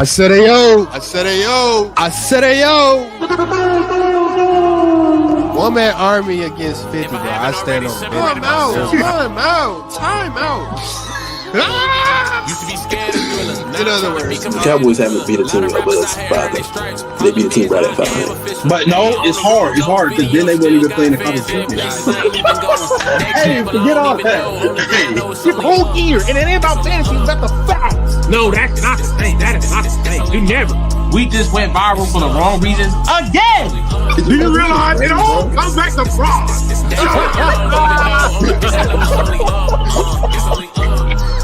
I said AYOO. I said AYOO. I said AYOO. One man army against 50, bro. I stand on it. Time out. Used to be scared of In other words, The Cowboys haven't beat a team above us 500. They beat a team right at 500. But no, it's hard. It's hard because then they weren't even playing the competition. Hey, forget all that. This whole year, and it ain't about fantasy, it's about the facts. No, that's not the thing. That is not the thing. You never. We just went viral for the wrong reasons again. Do you realize it all comes back to fraud?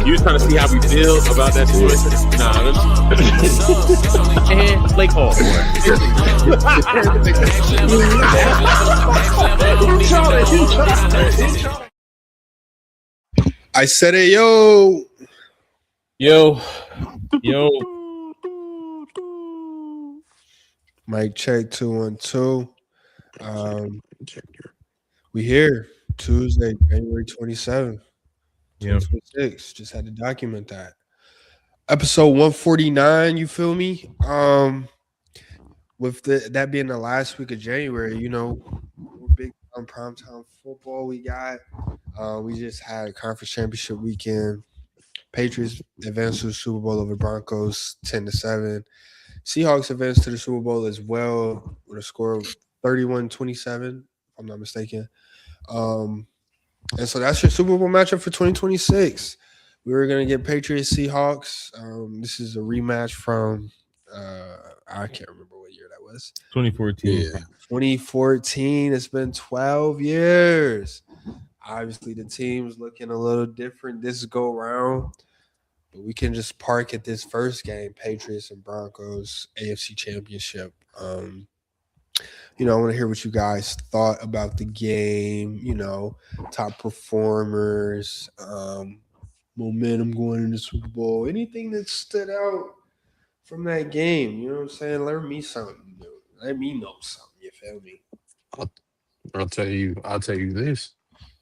You was trying to see how we feel about that situation? Nah, And Blake Hall. I said AYOO. Yo. Mic check 212. We here Tuesday, January 27th. 2026. Just had to document that. Episode 149, you feel me? With that being the last week of January, you know, big primetime football we got. We just had a conference championship weekend. Patriots advanced to the Super Bowl over Broncos 10-7. Seahawks advanced to the Super Bowl as well with a score of 31-27, if I'm not mistaken. And so that's your Super Bowl matchup for 2026. We were going to get Patriots Seahawks. This is a rematch from I can't remember what year that was. 2014. Yeah. 2014. It's been 12 years. Obviously, the team's looking a little different this go round. But we can just park at this first game, Patriots and Broncos, AFC Championship. You know, I want to hear what you guys thought about the game, you know, top performers, momentum going into the Super Bowl, anything that stood out from that game. You know what I'm saying? Learn me something. Let me know something. You feel me? I'll tell you this.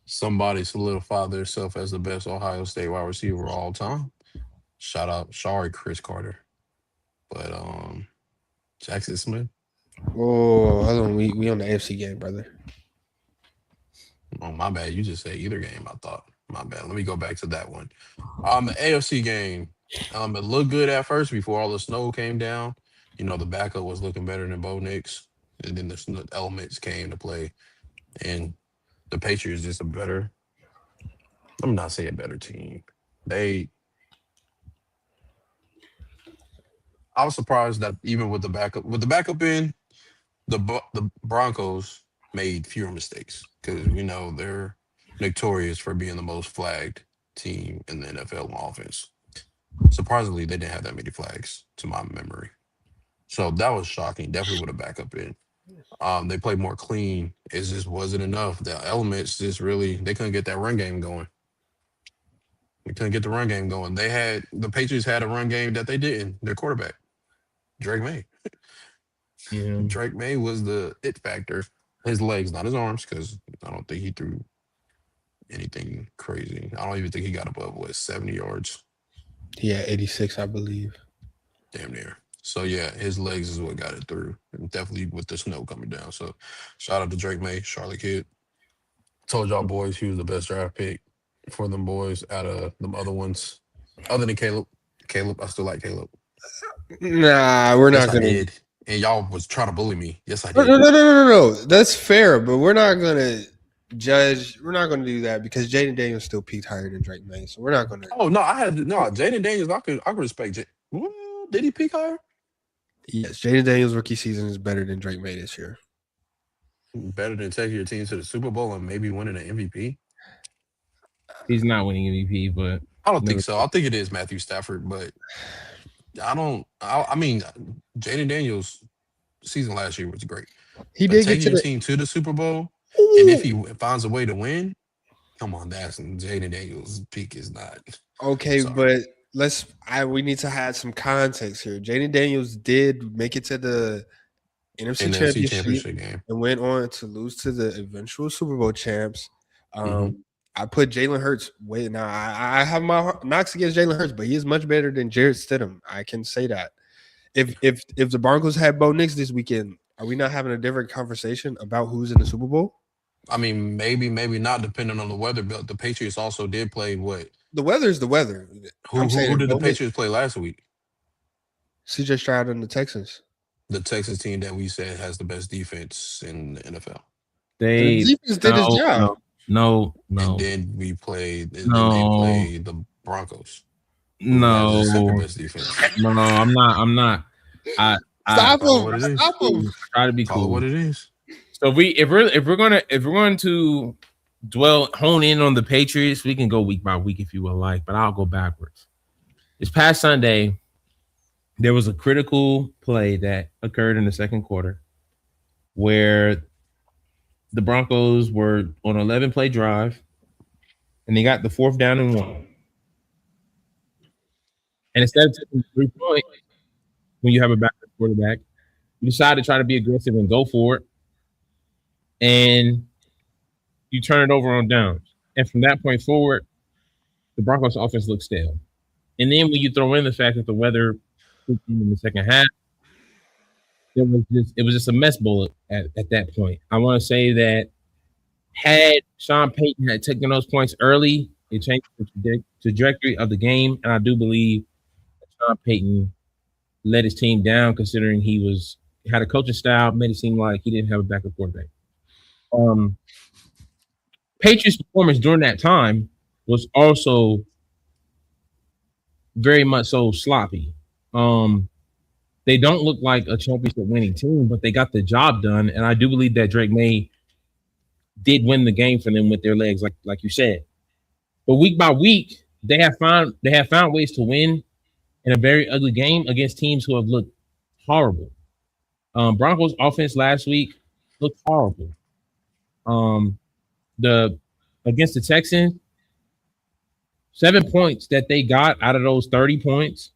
Somebody solidified themselves as the best Ohio State wide receiver of all time. Sorry, Chris Carter. But Jackson Smith. Oh, hold on. We on the AFC game, brother. Oh, my bad. You just said either game, I thought. My bad. Let me go back to that one. The AFC game, it looked good at first before all the snow came down. You know, the backup was looking better than Bo Nix. And then the elements came to play. And the Patriots just a better, I'm not saying better team. I was surprised that even with the backup in, the Broncos made fewer mistakes because, you know, they're notorious for being the most flagged team in the NFL on offense. Surprisingly, they didn't have that many flags to my memory. So that was shocking. Definitely with a backup in. They played more clean. It just wasn't enough. The elements just really, they couldn't get that run game going. They couldn't get the run game going. The Patriots had a run game that they didn't. Their quarterback, Drake Maye. Yeah. Drake Maye was the it factor. His legs, not his arms, because I don't think he threw anything crazy. I don't even think he got above, 70 yards? Yeah, 86, I believe. Damn near. So, yeah, his legs is what got it through. And definitely with the snow coming down. So, shout out to Drake Maye, Charlotte kid. Told y'all boys he was the best draft pick for them boys out of them other ones. Other than Caleb. I still like Caleb. Nah, we're not going to. And y'all was trying to bully me. Yes, I did. No. That's fair, but we're not going to judge. We're not going to do that because Jaden Daniels still peaked higher than Drake Maye. So we're not going to. Oh, no, Jaden Daniels, I could respect. Well, did he peak higher? Yes, Jaden Daniels' rookie season is better than Drake Maye this year. Better than taking your team to the Super Bowl and maybe winning an MVP? He's not winning MVP, but I don't think so. I think it is Matthew Stafford, but I mean, Jaden Daniels' season last year was great. He but did taking get to your the team to the Super Bowl, and if he finds a way to win, come on, that's Jaden Daniels' peak is not. Okay, Sorry. but we need to have some context here. Jaden Daniels did make it to the NFC championship game and went on to lose to the eventual Super Bowl champs. I put Jalen Hurts way now. I have my knocks against Jalen Hurts, but he is much better than Jarrett Stidham. I can say that. if the Broncos had Bo Nix this weekend, are we not having a different conversation about who's in the Super Bowl? I mean, maybe not, depending on the weather. But the Patriots also did play what? The weather is the weather. I'm saying Who did the Bo Nix, Patriots play last week? CJ Stroud and the Texans. The Texas team that we said has the best defense in the NFL. The defense did his job. No. And then we played. And No. then they played the Broncos. No. Has the second best defense. No, I'm not. Stop Call it what him. it is. Stop him. Try to be Call it cool. what it is. So if we're going to hone in on the Patriots, we can go week by week if you would like, but I'll go backwards. This past Sunday, there was a critical play that occurred in the second quarter where the Broncos were on an 11-play drive and they got the 4th down and 1. And instead of taking 3 points when you have a backup quarterback, you decide to try to be aggressive and go for it. And you turn it over on downs. And from that point forward, the Broncos offense looked stale. And then when you throw in the fact that the weather in the second half, it was just a mess bullet at that point. I want to say that had Sean Payton had taken those points early, it changed the trajectory of the game. And I do believe that Sean Payton let his team down, considering he had a coaching style, made it seem like he didn't have a backup quarterback. Patriots' performance during that time was also very much so sloppy. They don't look like a championship winning team, but they got the job done. And I do believe that Drake Maye did win the game for them with their legs, like you said. But week by week, they have found ways to win in a very ugly game against teams who have looked horrible. Broncos offense last week looked horrible. Against the Texans, 7 points that they got out of those 30 points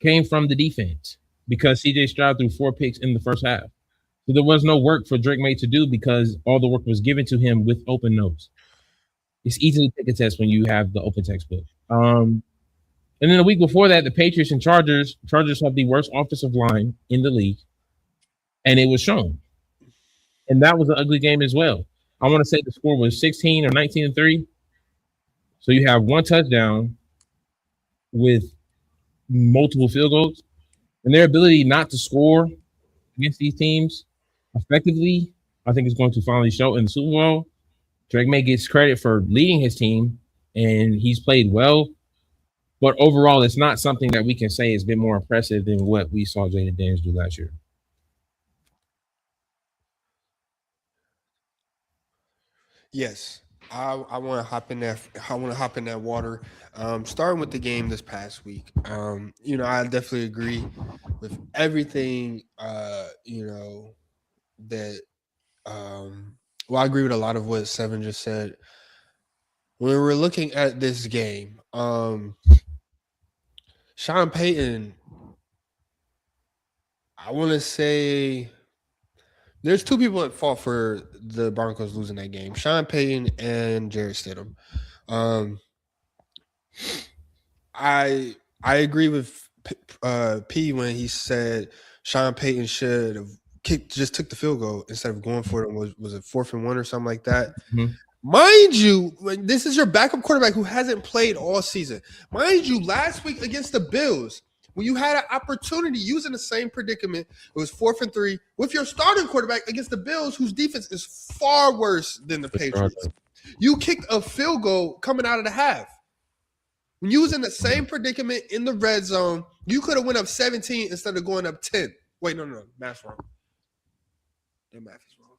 came from the defense because CJ Stroud threw 4 picks in the first half. So there was no work for Drake Maye to do because all the work was given to him with open notes. It's easy to take a test when you have the open textbook. And then the week before that, the Patriots and Chargers have the worst offensive line in the league, and it was shown. And that was an ugly game as well. I want to say the score was 16 or 19-3. So you have 1 touchdown with multiple field goals, and their ability not to score against these teams effectively, I think is going to finally show in the Super Bowl. Drake Maye gets credit for leading his team, and he's played well. But overall, it's not something that we can say has been more impressive than what we saw Jaden Daniels do last year. Yes, I want to hop in that. I want to hop in that water. Starting with the game this past week, I definitely agree with everything. That. Well, I agree with a lot of what Seven just said. When we're looking at this game, Sean Payton, I want to say there's 2 people at fault for the Broncos losing that game: Sean Payton and Jarrett Stidham. I agree with P when he said Sean Payton should have just took the field goal instead of going for it. Was it 4th and 1 or something like that? Mm-hmm. Mind you, this is your backup quarterback who hasn't played all season. Mind you, last week against the Bills, when you had an opportunity using the same predicament, it was 4th and 3 with your starting quarterback against the Bills, whose defense is far worse than the Patriots. You kicked a field goal coming out of the half. When you was in the same predicament in the red zone, you could have went up 17 instead of going up 10. Wait, no, math's wrong. That math is wrong.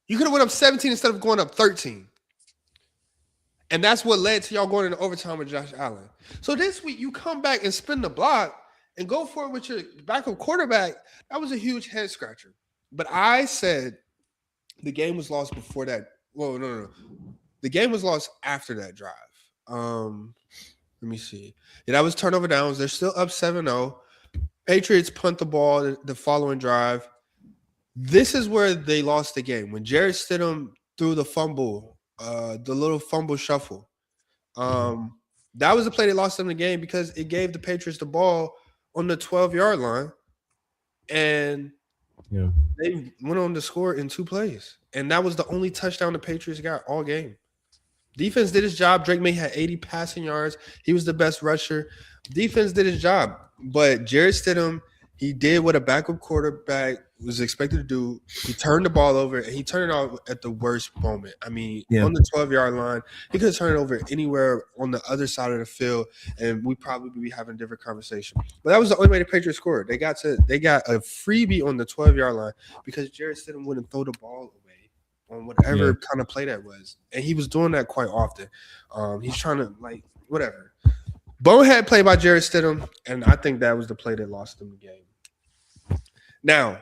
You could have went up 17 instead of going up 13. And that's what led to y'all going into overtime with Josh Allen. So this week, you come back and spin the block and go for it with your backup quarterback. That was a huge head scratcher. But I said the game was lost before that. Well, no. The game was lost after that drive. Let me see. Yeah, that was turnover downs. They're still up 7-0. Patriots punt the ball the following drive. This is where they lost the game. When Jarrett Stidham threw the fumble, the little fumble shuffle. That was the play that lost them the game because it gave the Patriots the ball on the 12-yard line, and they went on to score in 2 plays. And that was the only touchdown the Patriots got all game. Defense did his job. Drake Maye had 80 passing yards. He was the best rusher. Defense did his job. But Jarrett Stidham, he did what a backup quarterback was expected to do. He turned the ball over, and he turned it off at the worst moment. I mean, on the 12-yard line, he could have turned it over anywhere on the other side of the field, and we'd probably be having a different conversation. But that was the only way the Patriots scored. They got a freebie on the 12-yard line because Jarrett Stidham wouldn't throw the ball away on whatever kind of play that was. And he was doing that quite often. He's trying to, whatever. Bonehead play by Jarrett Stidham, and I think that was the play that lost them the game. Now,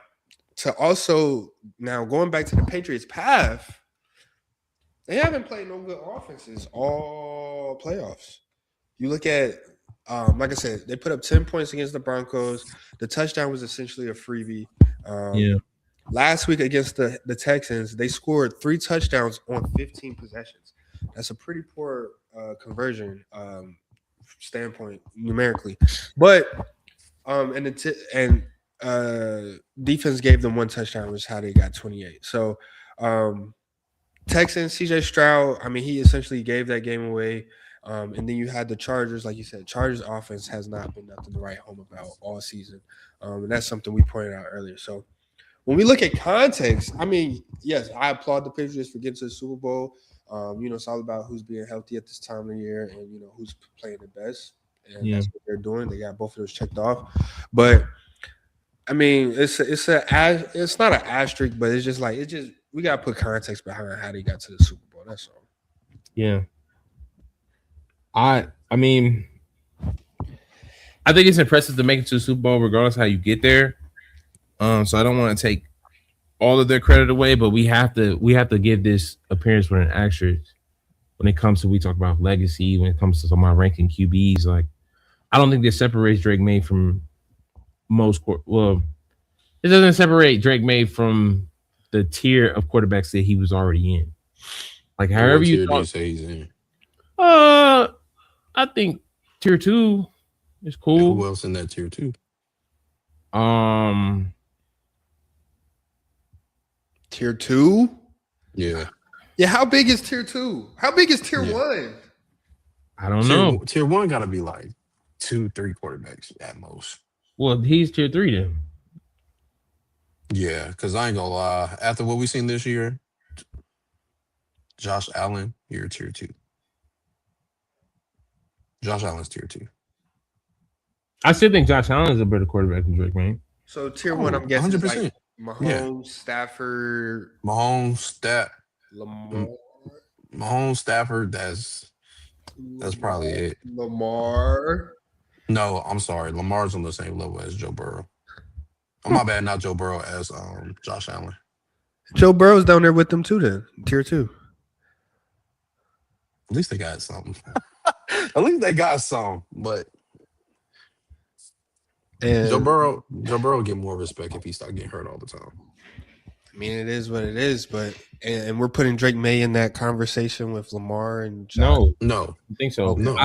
going back to the Patriots' path, they haven't played no good offenses all playoffs. You look at, like I said, they put up 10 points against the Broncos. The touchdown was essentially a freebie. Last week against the Texans, they scored 3 touchdowns on 15 possessions. That's a pretty poor conversion standpoint numerically, but defense gave them 1 touchdown, which is how they got 28. So Texans, CJ Stroud, I mean, he essentially gave that game away. And then you had the Chargers, like you said. Chargers offense has not been nothing to write home about all season, and that's something we pointed out earlier. So when we look at context, I mean, yes, I applaud the Patriots for getting to the Super Bowl. It's all about who's being healthy at this time of the year and, who's playing the best. And that's what they're doing. They got both of those checked off. But, I mean, it's not an asterisk, but it's just we got to put context behind how they got to the Super Bowl. That's all. Yeah. I mean, I think it's impressive to make it to the Super Bowl regardless of how you get there. So I don't want to take all of their credit away, but we have to give this appearance with an asterisk when it comes to, we talk about legacy, when it comes to my ranking QBs. Like, I don't think this separates Drake Maye from it doesn't separate Drake Maye from the tier of quarterbacks that he was already in. Like, however you thought, say he's in. I think tier 2 is cool. And who else in that tier 2? Tier 2? Yeah. Yeah, how big is tier 2? How big is tier 1? I don't know. Tier 1 got to be like 2-3 quarterbacks at most. Well, he's tier 3 then. Yeah, because I ain't going to lie. After what we seen this year, Josh Allen, you're tier 2. Josh Allen's tier 2. I still think Josh Allen is a better quarterback than Drake Maye. So tier 1, I'm guessing, 100%. Is like Mahomes, Stafford, Stafford. That's probably it. Lamar. No, I'm sorry. Lamar's on the same level as Joe Burrow. Oh, my bad, not Joe Burrow, as Josh Allen. Joe Burrow's down there with them too. Then tier 2. At least they got something. At least they got some, but. And Joe Burrow get more respect if he start getting hurt all the time. I mean, it is what it is, but and we're putting Drake Maye in that conversation with Lamar and Josh. No, I think so. No.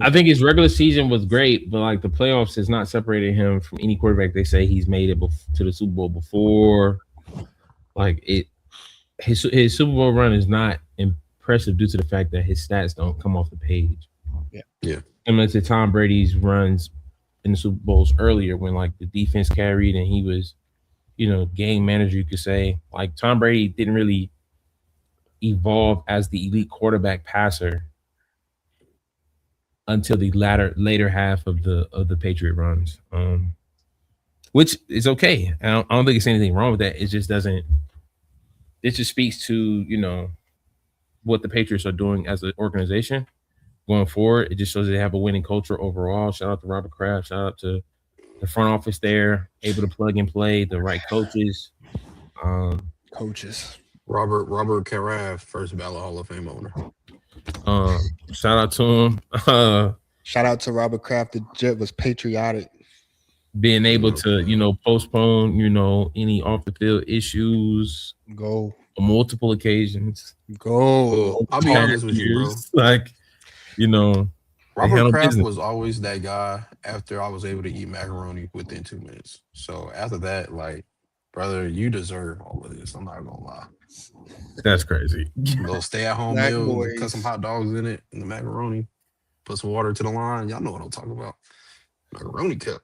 I think his regular season was great, but like the playoffs has not separated him from any quarterback they say he's made it to the Super Bowl before. Like his Super Bowl run is not impressive due to the fact that his stats don't come off the page. Yeah. Similar to Tom Brady's runs in the Super Bowls earlier when like the defense carried and he was, game manager, you could say. Like Tom Brady didn't really evolve as the elite quarterback passer until the later half of the Patriot runs, which is okay. I don't think it's anything wrong with that. It just doesn't. It just speaks to what the Patriots are doing as an organization going forward. It just shows they have a winning culture overall. Shout out to Robert Kraft. Shout out to the front office there, able to plug and play the right coaches. Robert Kraft, first ballot Hall of Fame owner. Shout out to him. Shout out to Robert Kraft. The Jet was patriotic. Being able to, postpone, any off the field issues. Go. On multiple occasions. Go. I'll be honest with you, bro. Like, Robert handle Kraft business. was always that guy after I was able to eat macaroni within 2 minutes. So after that, like, brother, you deserve all of this. I'm not gonna lie. That's crazy. Little stay-at-home Black meal, cut some boys. hot dogs in it, and the macaroni. Put some water to the line. Y'all know what I'm talking about. Macaroni cup.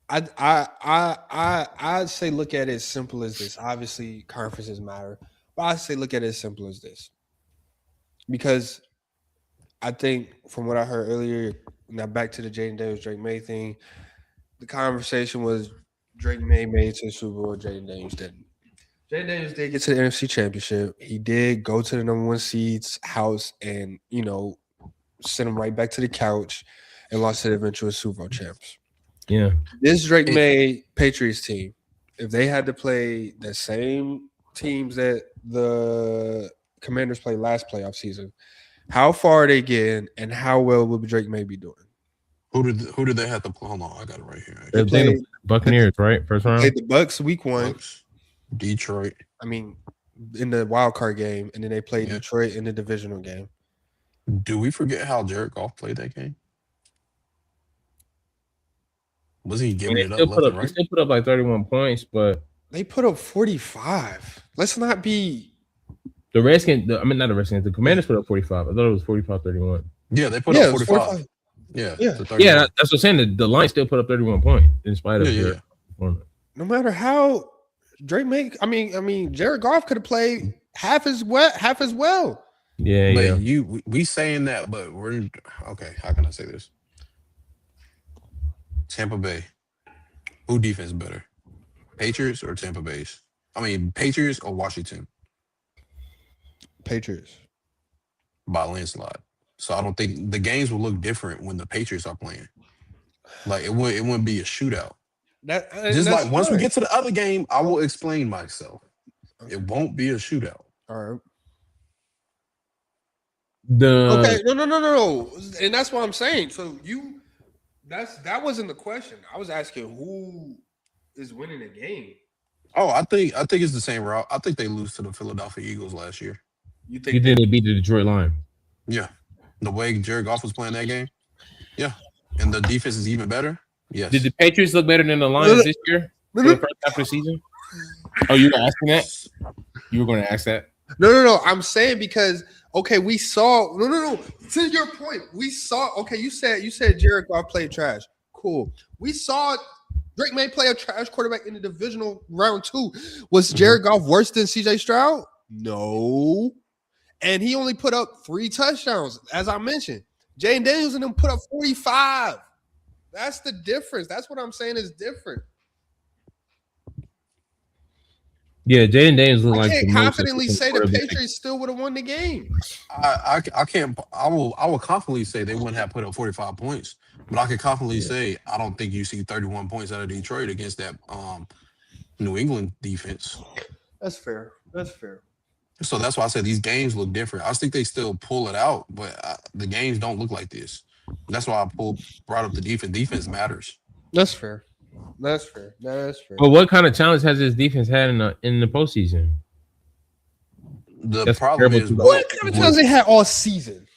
I'd say look at it as simple as this. Obviously, conferences matter, but I'd say look at it as simple as this. Because I think from what I heard earlier, now back to the Jaden Daniels Drake May thing, the conversation was Drake May made it to the Super Bowl, Jaden Daniels didn't. Jaden Daniels did get to the NFC Championship. He did go to the number one seed's house and, send him right back to the couch and lost to the eventual Super Bowl champs. Yeah. This Drake May Patriots team, if they had to play the same teams that the Commanders played last playoff season, how far are they getting and how well will Drake May be doing? Who did they have to play? Hold on, I got it right here. They're playing the Buccaneers, right? First round. Played the Bucks week 1. Bucks, Detroit. I mean, in the wild card game, and then they played Detroit in the divisional game. Do we forget how Jared Goff played that game? Was he giving it up left and right? They still put up like 31 points, but they put up 45. Let's not be the Redskins. Not the Redskins. The Commanders put up 45. I thought it was 45-31. Yeah, they put up 45. Yeah. That's what I'm saying. The Lions still put up 31 points in spite of their performance. No matter how Drake May, Jared Goff could have played half as well. Yeah, but we saying that, but we're okay. How can I say this? Tampa Bay, who defense better, Patriots or Tampa Bay's? Patriots or Washington? Patriots by landslide. So I don't think the games will look different when the Patriots are playing. Like it wouldn't be a shootout. Just like once we get to the other game, I will explain myself. It won't be a shootout. All right. Okay, no, and that's what I'm saying. So that wasn't the question. I was asking who is winning the game. Oh, I think it's the same route. I think they lose to the Philadelphia Eagles last year. You think they beat the Detroit Lions? Yeah, the way Jared Goff was playing that game. Yeah, and the defense is even better. Yes. Did the Patriots look better than the Lions this year for the first half of the season? Oh, you were asking that? You were going to ask that? No. I'm saying because we saw no. To your point, we saw. Okay, you said Jared Goff played trash. Cool. We saw Drake May play a trash quarterback in the divisional round 2. Was Jared Goff worse than CJ Stroud? No. And he only put up 3 touchdowns, as I mentioned. Jaden Daniels and them put up 45. That's the difference. That's what I'm saying is different. Yeah, Jaden Daniels looked like. I can't confidently say the Patriots still would have won the game. I can't. I will confidently say they wouldn't have put up 45 points, but I can confidently say I don't think you see 31 points out of Detroit against that New England defense. That's fair. So that's why I said these games look different. I think they still pull it out, but the games don't look like this. That's why I brought up the defense. Defense matters. That's fair. But what kind of challenge has this defense had in the postseason? The problem is what kind of challenge they had all season.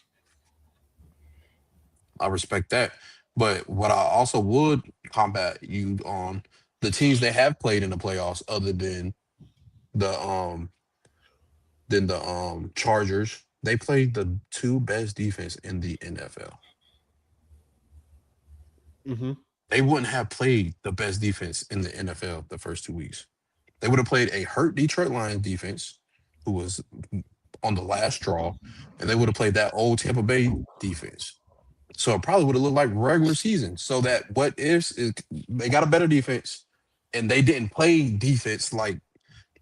I respect that, but what I also would combat you on the teams that have played in the playoffs, other than the Chargers, they played the 2 best defense in the NFL. Mm-hmm. They wouldn't have played the best defense in the NFL the first 2 weeks. They would have played a hurt Detroit Lions defense, who was on the last straw, and they would have played that old Tampa Bay defense. So it probably would have looked like regular season. So that what ifs is they got a better defense, and they didn't play defense like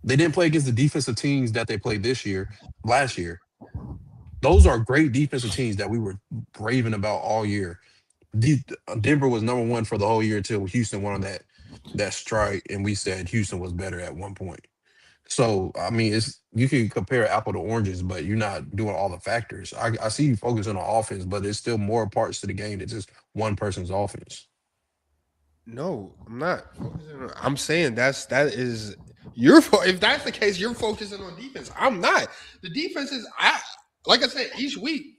they didn't play against the defensive teams that they played last year. Those are great defensive teams that we were raving about all year. Denver was number 1 for the whole year until Houston won that strike, and we said Houston was better at one point. So you can compare apple to oranges, but you're not doing all the factors. I see you focusing on offense, but there's still more parts to the game than just one person's offense. No, I'm not. I'm saying that is your fault. If that's the case, you're focusing on defense. I'm not. The defense is like I said, each week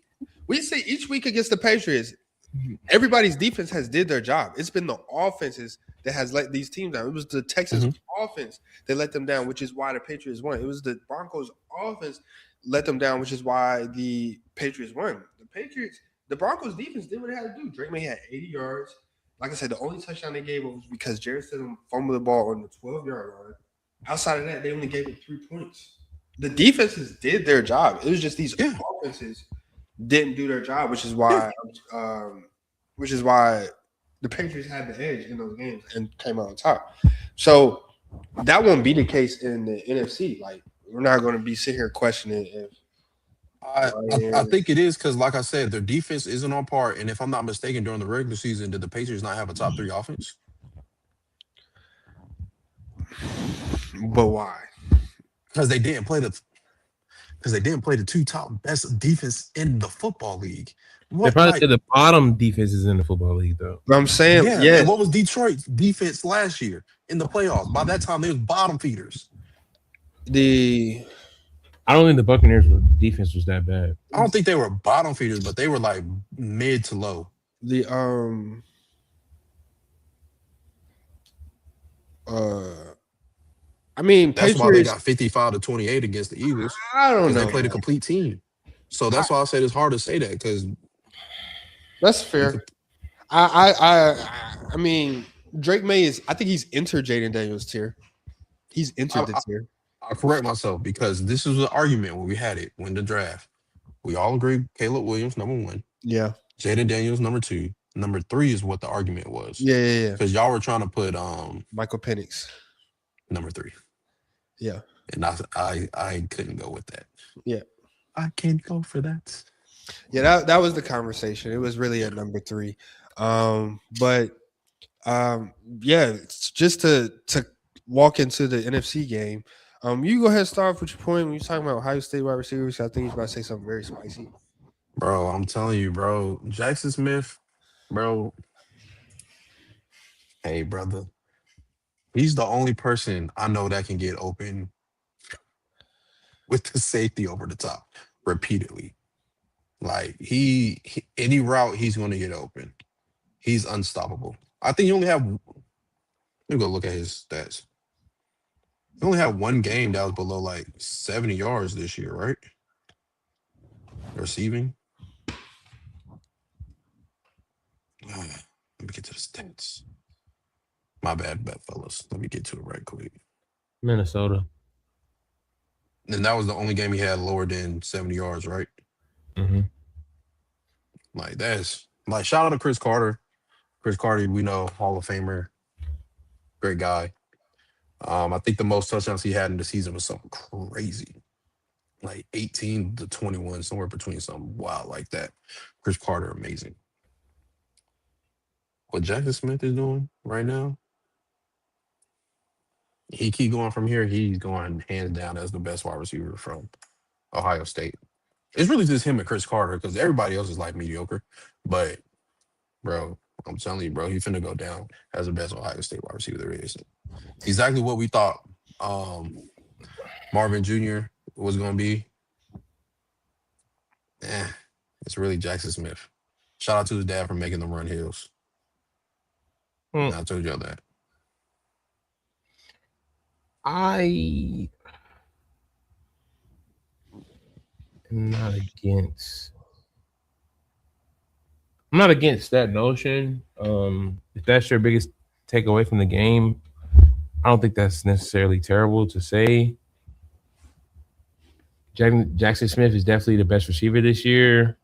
We see each week against the Patriots, everybody's defense has did their job. It's been the offenses that has let these teams down. It was the Texans offense that let them down, which is why the Patriots won. It was the Broncos offense let them down, which is why the Patriots won. The Broncos defense did what they had to do. Drake Maye had 80 yards. Like I said, the only touchdown they gave was because Jared Stidham fumbled the ball on the 12-yard line. Outside of that, they only gave it 3 points. The defenses did their job. It was just these offenses didn't do their job, which is why the Patriots had the edge in those games and came out on top. So that won't be the case in the NFC. Like, we're not going to be sitting here questioning if I think it is because, like I said, their defense isn't on par. And if I'm not mistaken, during the regular season, did the Patriots not have a top 3 offense? But why? Because they didn't play the 2 top best defense in the football league. They're probably the bottom defenses in the football league, though. But I'm saying, And what was Detroit's defense last year in the playoffs? By that time, they was bottom feeders. I don't think the Buccaneers' defense was that bad. I don't think they were bottom feeders, but they were like mid to low. I mean, that's why they got 55-28 against the Eagles. I don't know. They played a complete team. So that's why I said it's hard to say that because that's fair. I mean, Drake Maye I think he's entered Jaden Daniels' tier. He's entered the tier. I'll correct myself because this was an argument when we had it when the draft. We all agreed Caleb Williams, number 1. Yeah. Jaden Daniels, number 2. Number 3 is what the argument was. Yeah. Because y'all were trying to put Michael Penix. Number 3. Yeah. And I couldn't go with that. Yeah. I can't go for that. Yeah, that was the conversation. It was really at number 3. Just to walk into the NFC game. You go ahead and start off with your point when you're talking about Ohio State wide receivers. I think he's about to say something very spicy. Bro, I'm telling you, bro. Jackson Smith, bro. Hey, brother. He's the only person I know that can get open with the safety over the top repeatedly. Like, he any route, he's going to get open. He's unstoppable. I think you only have – let me go look at his stats. He only had 1 game that was below, like, 70 yards this year, right? Receiving. Let me get to the stats. My bad, fellas. Let me get to it right quick. Minnesota. And that was the only game he had lower than 70 yards, right? Mm-hmm. Like, that's like, shout out to Chris Carter. Chris Carter, we know, Hall of Famer, great guy. I think the most touchdowns he had in the season was something crazy, like 18-21, somewhere between something wild like that. Chris Carter, amazing. What Jackson Smith is doing right now, he keep going from here. He's going hands down as the best wide receiver from Ohio State. It's really just him and Chris Carter because everybody else is like mediocre. But, bro, I'm telling you, bro, he finna go down as the best Ohio State wide receiver there is. Exactly what we thought Marvin Jr. was going to be. It's really Jackson Smith. Shout out to his dad for making them run hills. I told y'all that. I am not against that notion. If that's your biggest takeaway from the game, I don't think that's necessarily terrible to say. Jackson Smith is definitely the best receiver this year.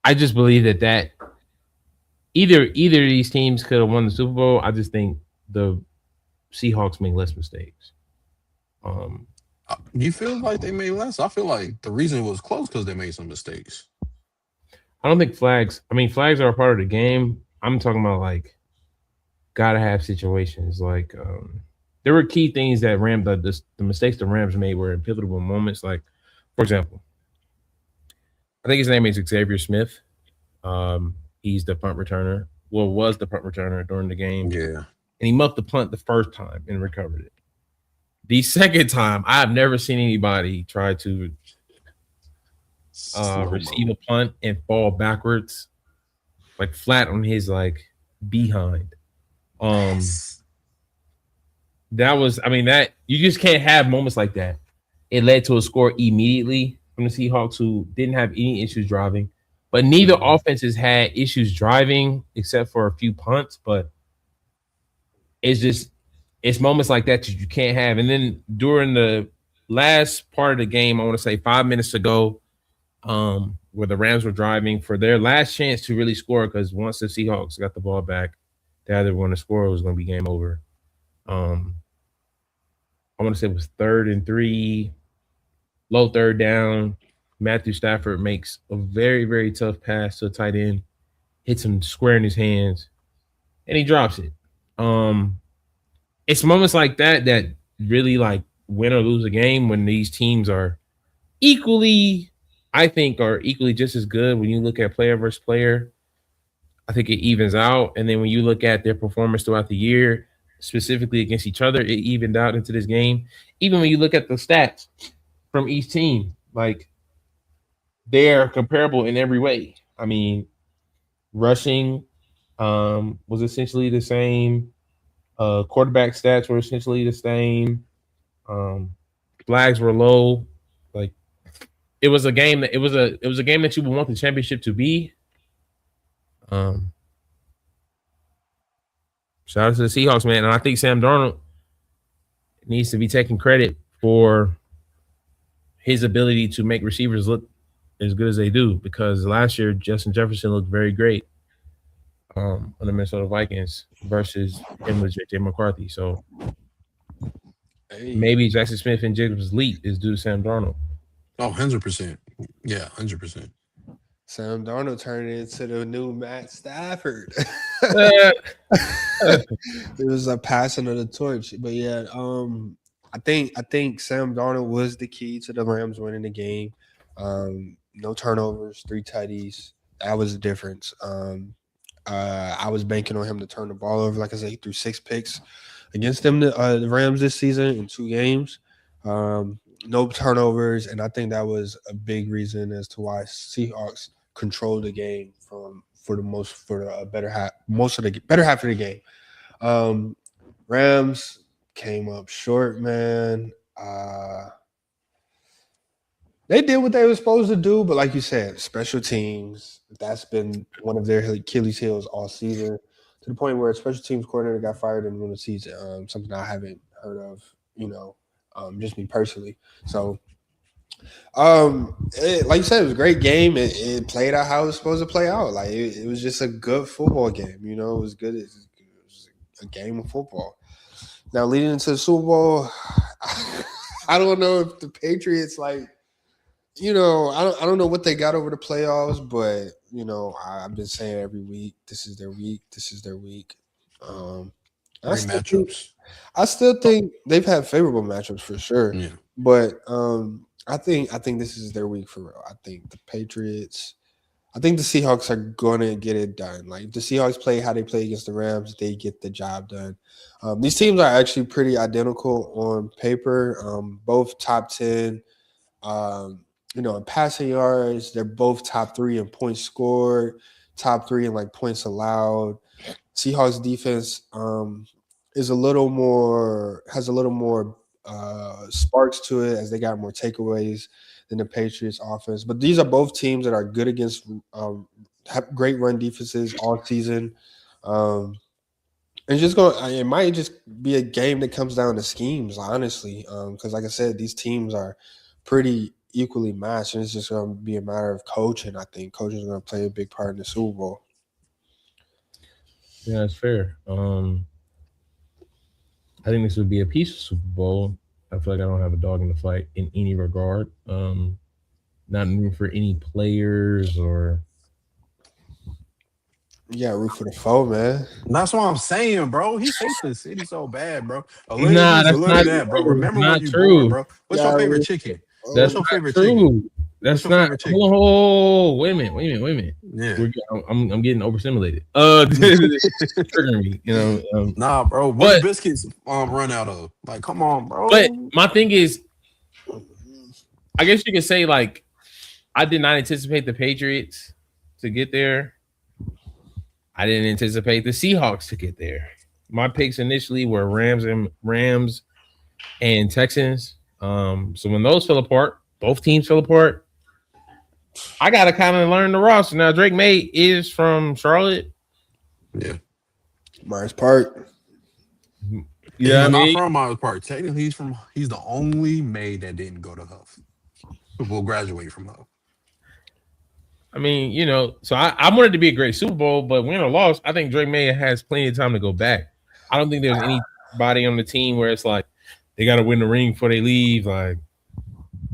I just believe that either of these teams could have won the Super Bowl. I just think the Seahawks make less mistakes. You feel like they made less? I feel like the reason it was close because they made some mistakes. I don't think flags. I mean, flags are a part of the game. I'm talking about like gotta have situations. Like there were key things that the mistakes the Rams made were in pivotal moments. Like, for example, I think his name is Xavier Smith. He's the punt returner. Well, was the punt returner during the game. Yeah. And he muffed the punt the first time and recovered it. The second time, I've never seen anybody try to receive a punt and fall backwards, like flat on his like behind. That was, I mean, that you just can't have moments like that. It led to a score immediately from the Seahawks, who didn't have any issues driving, but neither offenses had issues driving except for a few punts. But it's moments like that you can't have. And then during the last part of the game, I want to say 5 minutes ago, where the Rams were driving for their last chance to really score, because once the Seahawks got the ball back, they either want to score, it was going to be game over. I want to say it was 3rd and 3, low third down. Matthew Stafford makes a very, very tough pass to a tight end, hits him square in his hands, and he drops it. It's moments like that that really like win or lose a game, when these teams are equally just as good. When you look at player versus player, I think it evens out. And then when you look at their performance throughout the year, specifically against each other, it evened out into this game. Even when you look at the stats from each team, like they're comparable in every way. I mean, rushing was essentially the same. Quarterback stats were essentially the same. Flags were low. Like it was a game that you would want the championship to be. Shout out to the Seahawks, man. And I think Sam Darnold needs to be taking credit for his ability to make receivers look as good as they do, because last year Justin Jefferson looked very great on the Minnesota Vikings versus him with J.J. McCarthy. So maybe Jackson Smith and Jacobs' leap is due to Sam Darnold. Oh, 100%. Yeah, 100%. Sam Darnold turned into the new Matt Stafford. It was a passing of the torch. But yeah, I think Sam Darnold was the key to the Rams winning the game. No turnovers, 3 tutties. That was the difference. I was banking on him to turn the ball over. Like I said, he threw 6 picks against them, the Rams this season in 2 games. No turnovers, and I think that was a big reason as to why Seahawks controlled the game for the better half of the game. Rams came up short, man. They did what they were supposed to do, but like you said, special teams, that's been one of their Achilles heels all season, to the point where a special teams coordinator got fired in the middle of the season, something I haven't heard of, just me personally. So, like you said, it was a great game. It played out how it was supposed to play out. Like, it was just a good football game, it was good. It was a game of football. Now, leading into the Super Bowl, I don't know if the Patriots, I don't know what they got over the playoffs, but I've been saying every week, this is their week. This is their week. Great matchups. I still think they've had favorable matchups for sure. Yeah. But I think this is their week for real. I think the Patriots, I think the Seahawks are gonna get it done. Like, if the Seahawks play how they play against the Rams, they get the job done. These teams are actually pretty identical on paper. Both top 10. In passing yards, they're both top 3 in points scored, top 3 in points allowed. Seahawks defense has a little more sparks to it, as they got more takeaways than the Patriots offense. But these are both teams that are good against have great run defenses all season. It might just be a game that comes down to schemes, honestly, because like I said, these teams are pretty equally matched, and it's just going to be a matter of coaching. I think coaching is going to play a big part in the Super Bowl. Yeah, that's fair. I think this would be a peaceful Super Bowl. I feel like I don't have a dog in the fight in any regard. Not room for any players or. Yeah, root for the foe, man. That's what I'm saying, bro. He hates the city so bad, bro. Nah, that's not bro. Remember not when you true. born, bro. What's your favorite chicken? That's What's your favorite true. chicken? That's your not. favorite team? Oh, wait a minute. Yeah. I'm getting overstimulated. Triggering me, Nah, bro. What But do biscuits run out of? Like, come on, bro. but my thing is, I guess you could say like I did not anticipate the Patriots to get there. I didn't anticipate the Seahawks to get there. My picks initially were Rams and Texans. So when those fell apart, both teams fell apart. I gotta kind of learn the roster. Now Drake Maye is from Charlotte. Yeah. Myers Park. Yeah, He's not from Myers Park. Technically, he's the only May that didn't go to HOF. Will graduate from HOF. I mean, so I wanted to be a great Super Bowl, but win or loss, I think Drake Maye has plenty of time to go back. I don't think there's anybody on the team where it's like they got to win the ring before they leave. Like,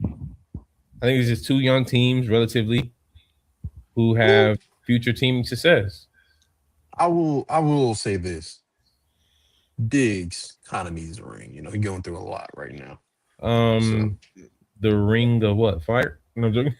I think it's just two young teams, relatively, who have future team success. I will say this. Diggs kind of needs a ring. He's going through a lot right now. The ring of what? Fire? No, I'm joking.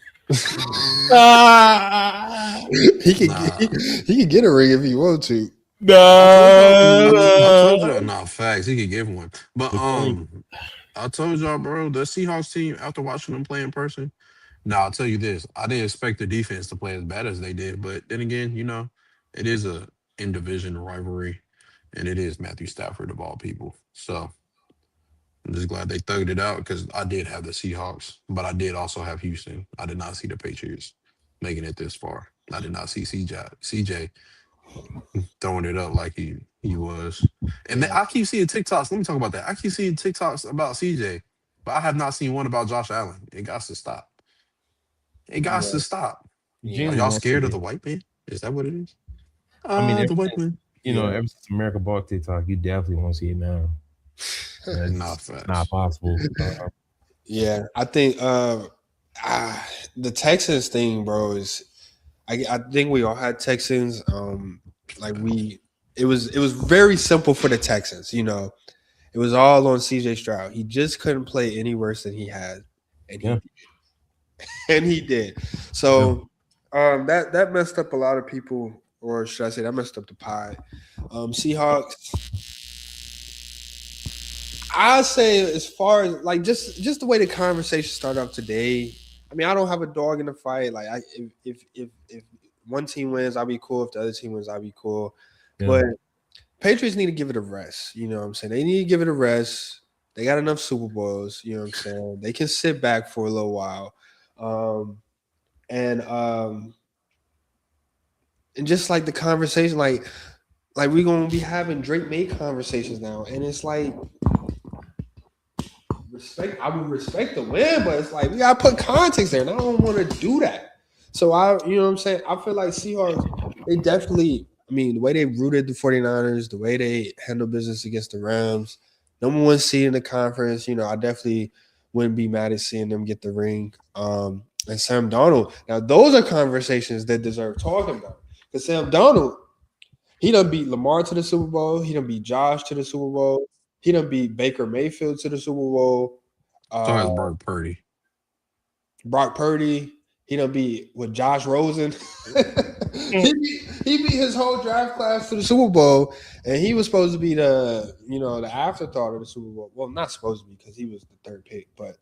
He can get a ring if he want to. I told you, nah, facts. He could give one. But I told y'all, bro, the Seahawks team, after watching them play in person, I'll tell you this. I didn't expect the defense to play as bad as they did. But then again, it is a in-division rivalry, and it is Matthew Stafford of all people. So I'm just glad they thugged it out because I did have the Seahawks, but I did also have Houston. I did not see the Patriots making it this far. I did not see CJ throwing it up like he was. And then I keep seeing TikToks. Let me talk about that. I keep seeing TikToks about CJ, but I have not seen one about Josh Allen. It got to stop. It got to stop. Are y'all scared of the white man? Is that what it is? I mean, the white man. Ever since America bought TikTok, you definitely want to see it now. It's not possible. Yeah, I think the Texans thing, bro, is I think we all had Texans. It was very simple for the Texans. It was all on CJ Stroud. He just couldn't play any worse than he had, and he did. So that messed up a lot of people, or should I say that messed up the pie. Seahawks. I say as far as like just the way the conversation started off today. I mean, I don't have a dog in the fight. Like, if one team wins, I'll be cool. If the other team wins, I'll be cool. Yeah. But Patriots need to give it a rest. You know what I'm saying? They need to give it a rest. They got enough Super Bowls. You know what I'm saying? They can sit back for a little while, and just like the conversation, like we're gonna be having Drake Maye conversations now, and it's like. I would respect the win, but it's like we gotta put context there, and I don't want to do that. So you know what I'm saying? I feel like Seahawks, they definitely, I mean, the way they rooted the 49ers, the way they handle business against the Rams, number one seed in the conference, I definitely wouldn't be mad at seeing them get the ring. And Sam Darnold. Now, those are conversations that deserve talking about. Because Sam Darnold, he done beat Lamar to the Super Bowl, he done beat Josh to the Super Bowl. He done beat Baker Mayfield to the Super Bowl. So has Brock Purdy. He done beat with Josh Rosen. he beat his whole draft class to the Super Bowl, and he was supposed to be the afterthought of the Super Bowl. Well, not supposed to be because he was the third pick, but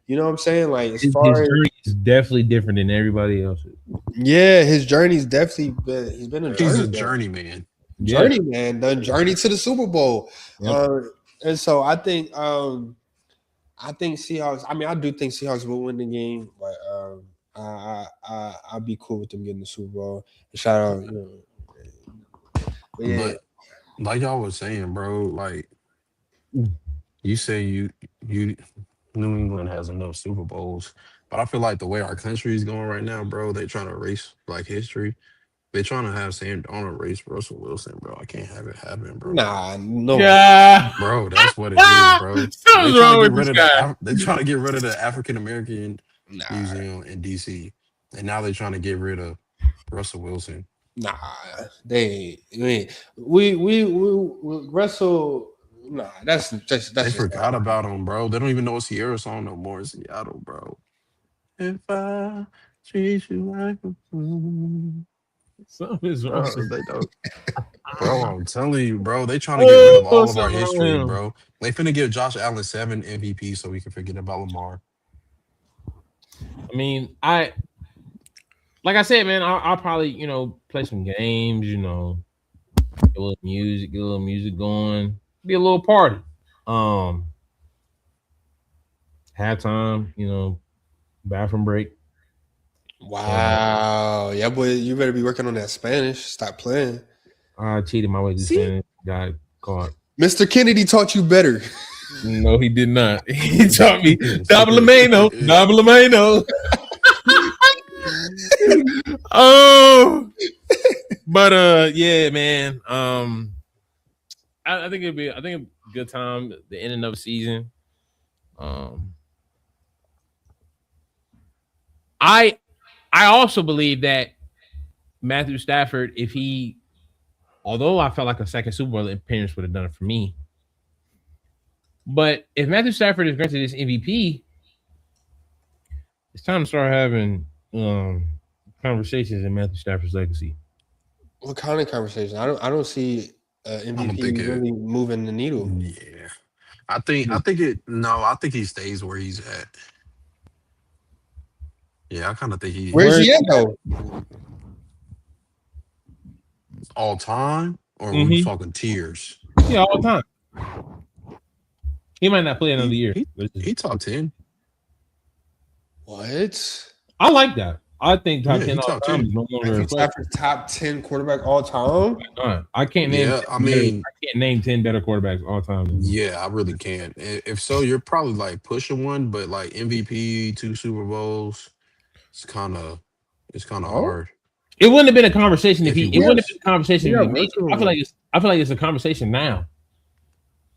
you know what I'm saying? Like his journey is definitely different than everybody else's. Yeah, his journey's definitely he's a journeyman. Journeyman, done journey to the Super Bowl. Yep. And so I think Seahawks. I mean, I do think Seahawks will win the game, but I'd be cool with them getting the Super Bowl. Shout out, But like y'all was saying, bro, like you say you New England has enough Super Bowls, but I feel like the way our country is going right now, bro, they trying to erase like history. They trying to have Sam Darnold race Russell Wilson, bro. I can't have it happen, bro. Nah, no. Yeah. Bro, that's what it is, bro. They're trying to get rid of the African American Museum in DC. And now they're trying to get rid of Russell Wilson. Nah, we Russell. Nah, that's they forgot about him, bro. They don't even know what Sierra song no more in Seattle, bro. If I treat you like a fool. Something is wrong. Bro, they don't. Bro, I'm telling you, bro. They trying to get rid of all of our something wrong with history, him. bro. They finna give Josh Allen 7 MVP so we can forget about Lamar. I mean, like I said, man, I'll probably, play some games, get a little music going, be a little party. Halftime, bathroom break. Wow. Yeah, boy, you better be working on that Spanish. Stop playing. I cheated my way to Spanish. Got caught. Mr. Kennedy taught you better. No, he did not. He taught me double mano. Oh, but yeah, man. I think it'd be a good time. The ending of the season. I also believe that Matthew Stafford, although I felt like a second Super Bowl appearance would have done it for me, but if Matthew Stafford is granted this MVP, it's time to start having conversations in Matthew Stafford's legacy. What kind of conversation? I don't see MVP really moving the needle. Yeah, I think he stays where he's at. Yeah, I kind of think he. Where's he at though? All time, or are we talking tiers? Yeah, all time. He might not play another year. He top 10. What? I like that. I think top 10 all top time 10. is no longer Stafford top 10 quarterback all time. I can't name. Yeah, I can't name 10 better quarterbacks all time. Yeah, I really can. If so, you're probably like pushing one, but like MVP, 2 Super Bowls, it's kind of hard. It wouldn't have been a conversation if he. It wouldn't have been a conversation if he made it. I feel like it's a conversation now.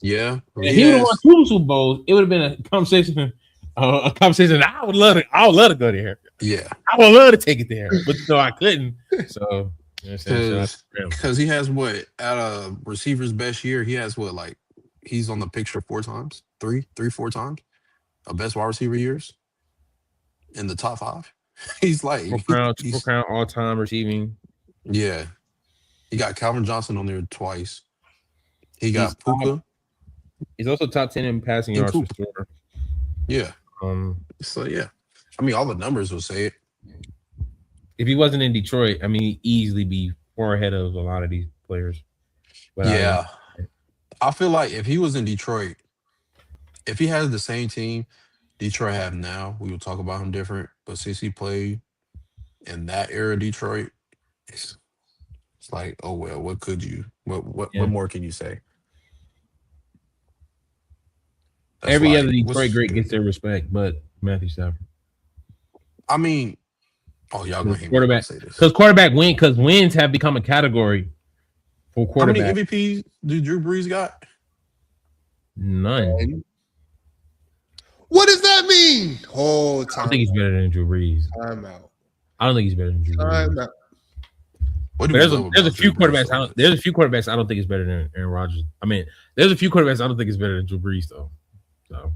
Yeah, if he would have won 2 Super Bowls, it would have been a conversation. I would love to go there. Yeah, I would love to take it there, but no, I couldn't. So because he has what out of receiver's best year, he has what, like he's on the picture 4 times, 4 times of best wide receiver years in the top 5. He's like Triple Crown all time receiving. Yeah, he got Calvin Johnson on there twice. He got Puka. He's also top 10 in passing yards for sure. Yeah. So yeah, I mean all the numbers will say it. If he wasn't in Detroit, I mean he'd easily be far ahead of a lot of these players. But yeah, I feel like if he was in Detroit, if he has the same team Detroit have now, we would talk about him different. But since he played in that era of Detroit, it's like, oh well, what more can you say? That's every like, other Detroit great gets their respect, but Matthew Stafford. I mean, y'all gonna quarterback say this because wins have become a category for quarterback. How many MVPs do Drew Brees got? None. What does that mean? Oh, I don't think he's better than Drew Brees. Time out. I don't think he's better than Drew Brees. Time out. There's a few quarterbacks. There's a few quarterbacks I don't think is better than Aaron Rodgers. I mean, there's a few quarterbacks I don't think is better than Drew Brees though. So,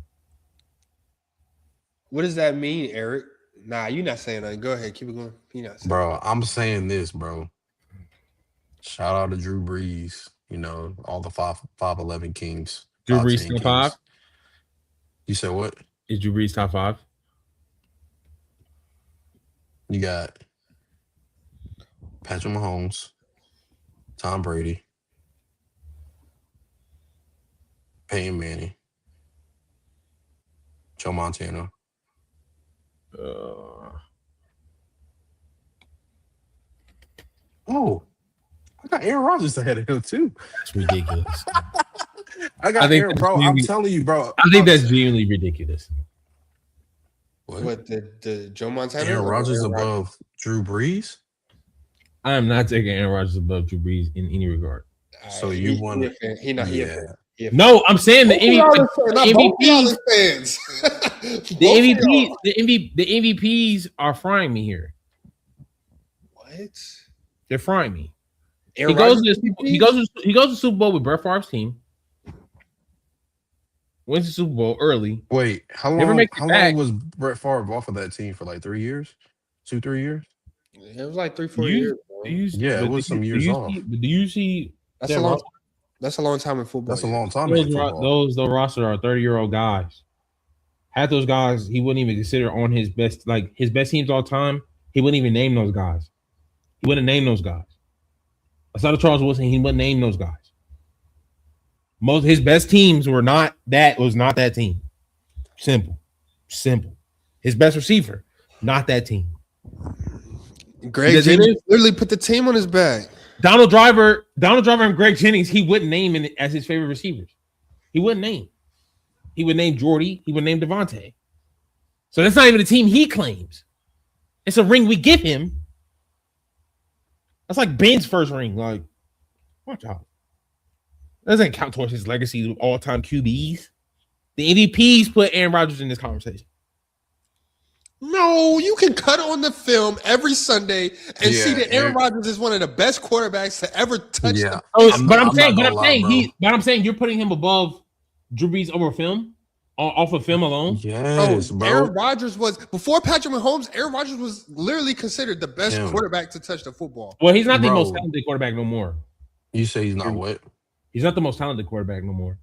what does that mean, Eric? Nah, you're not saying nothing. Go ahead, keep it going. You're not saying bro, I'm saying this, bro. Shout out to Drew Brees. All the 5'11" kings. Drew Brees top 5. You said what? Is Drew Brees top 5? You got Patrick Mahomes, Tom Brady, Peyton Manning, Joe Montana. I got Aaron Rodgers ahead of him too. That's ridiculous. I Aaron, bro. I'm telling you, bro. I think that's genuinely ridiculous. What the Joe Montana? Aaron Rodgers above Drew Brees? I am not taking Aaron Rodgers above Drew Brees in any regard. So you want? He not. Yeah. No, I'm saying the MVP. The MVPs are frying me here. What? They're frying me. He goes to Super Bowl with Brett Favre's team. wins the Super Bowl early. Wait, how Never long? makes it How back. long was Brett Favre off of that team for? Like 3 years, 2-3 years. It was like 3-4 years. Bro. Yeah, it was some years off. Do you see That's a long. That's a long time in football. That's a long time in football. those roster are 30-year-old guys. Half those guys he wouldn't even consider on his best, like his best teams all time. He wouldn't even name those guys. He wouldn't name those guys. Aside of Charles Wilson, he wouldn't name those guys. Most his best teams were not that. Was not that team. Simple. His best receiver, not that team. Greg Jennings literally put the team on his back. Donald Driver, and Greg Jennings, he wouldn't name as his favorite receivers. He wouldn't name. He would name Jordy. He would name Devontae. So that's not even the team he claims. It's a ring we give him. That's like Ben's first ring. Like, watch out. That doesn't count towards his legacy of all-time QBs. The MVPs put Aaron Rodgers in this conversation. No, you can cut on the film every Sunday and see that Aaron Rodgers is one of the best quarterbacks to ever touch the. But I'm saying you're putting him above Drew Brees over film, off of film alone. Yes, bro. Aaron Rodgers was before Patrick Mahomes. Aaron Rodgers was literally considered the best quarterback to touch the football. Well, he's not the most talented quarterback no more. You say he's not what? He's not the most talented quarterback no more.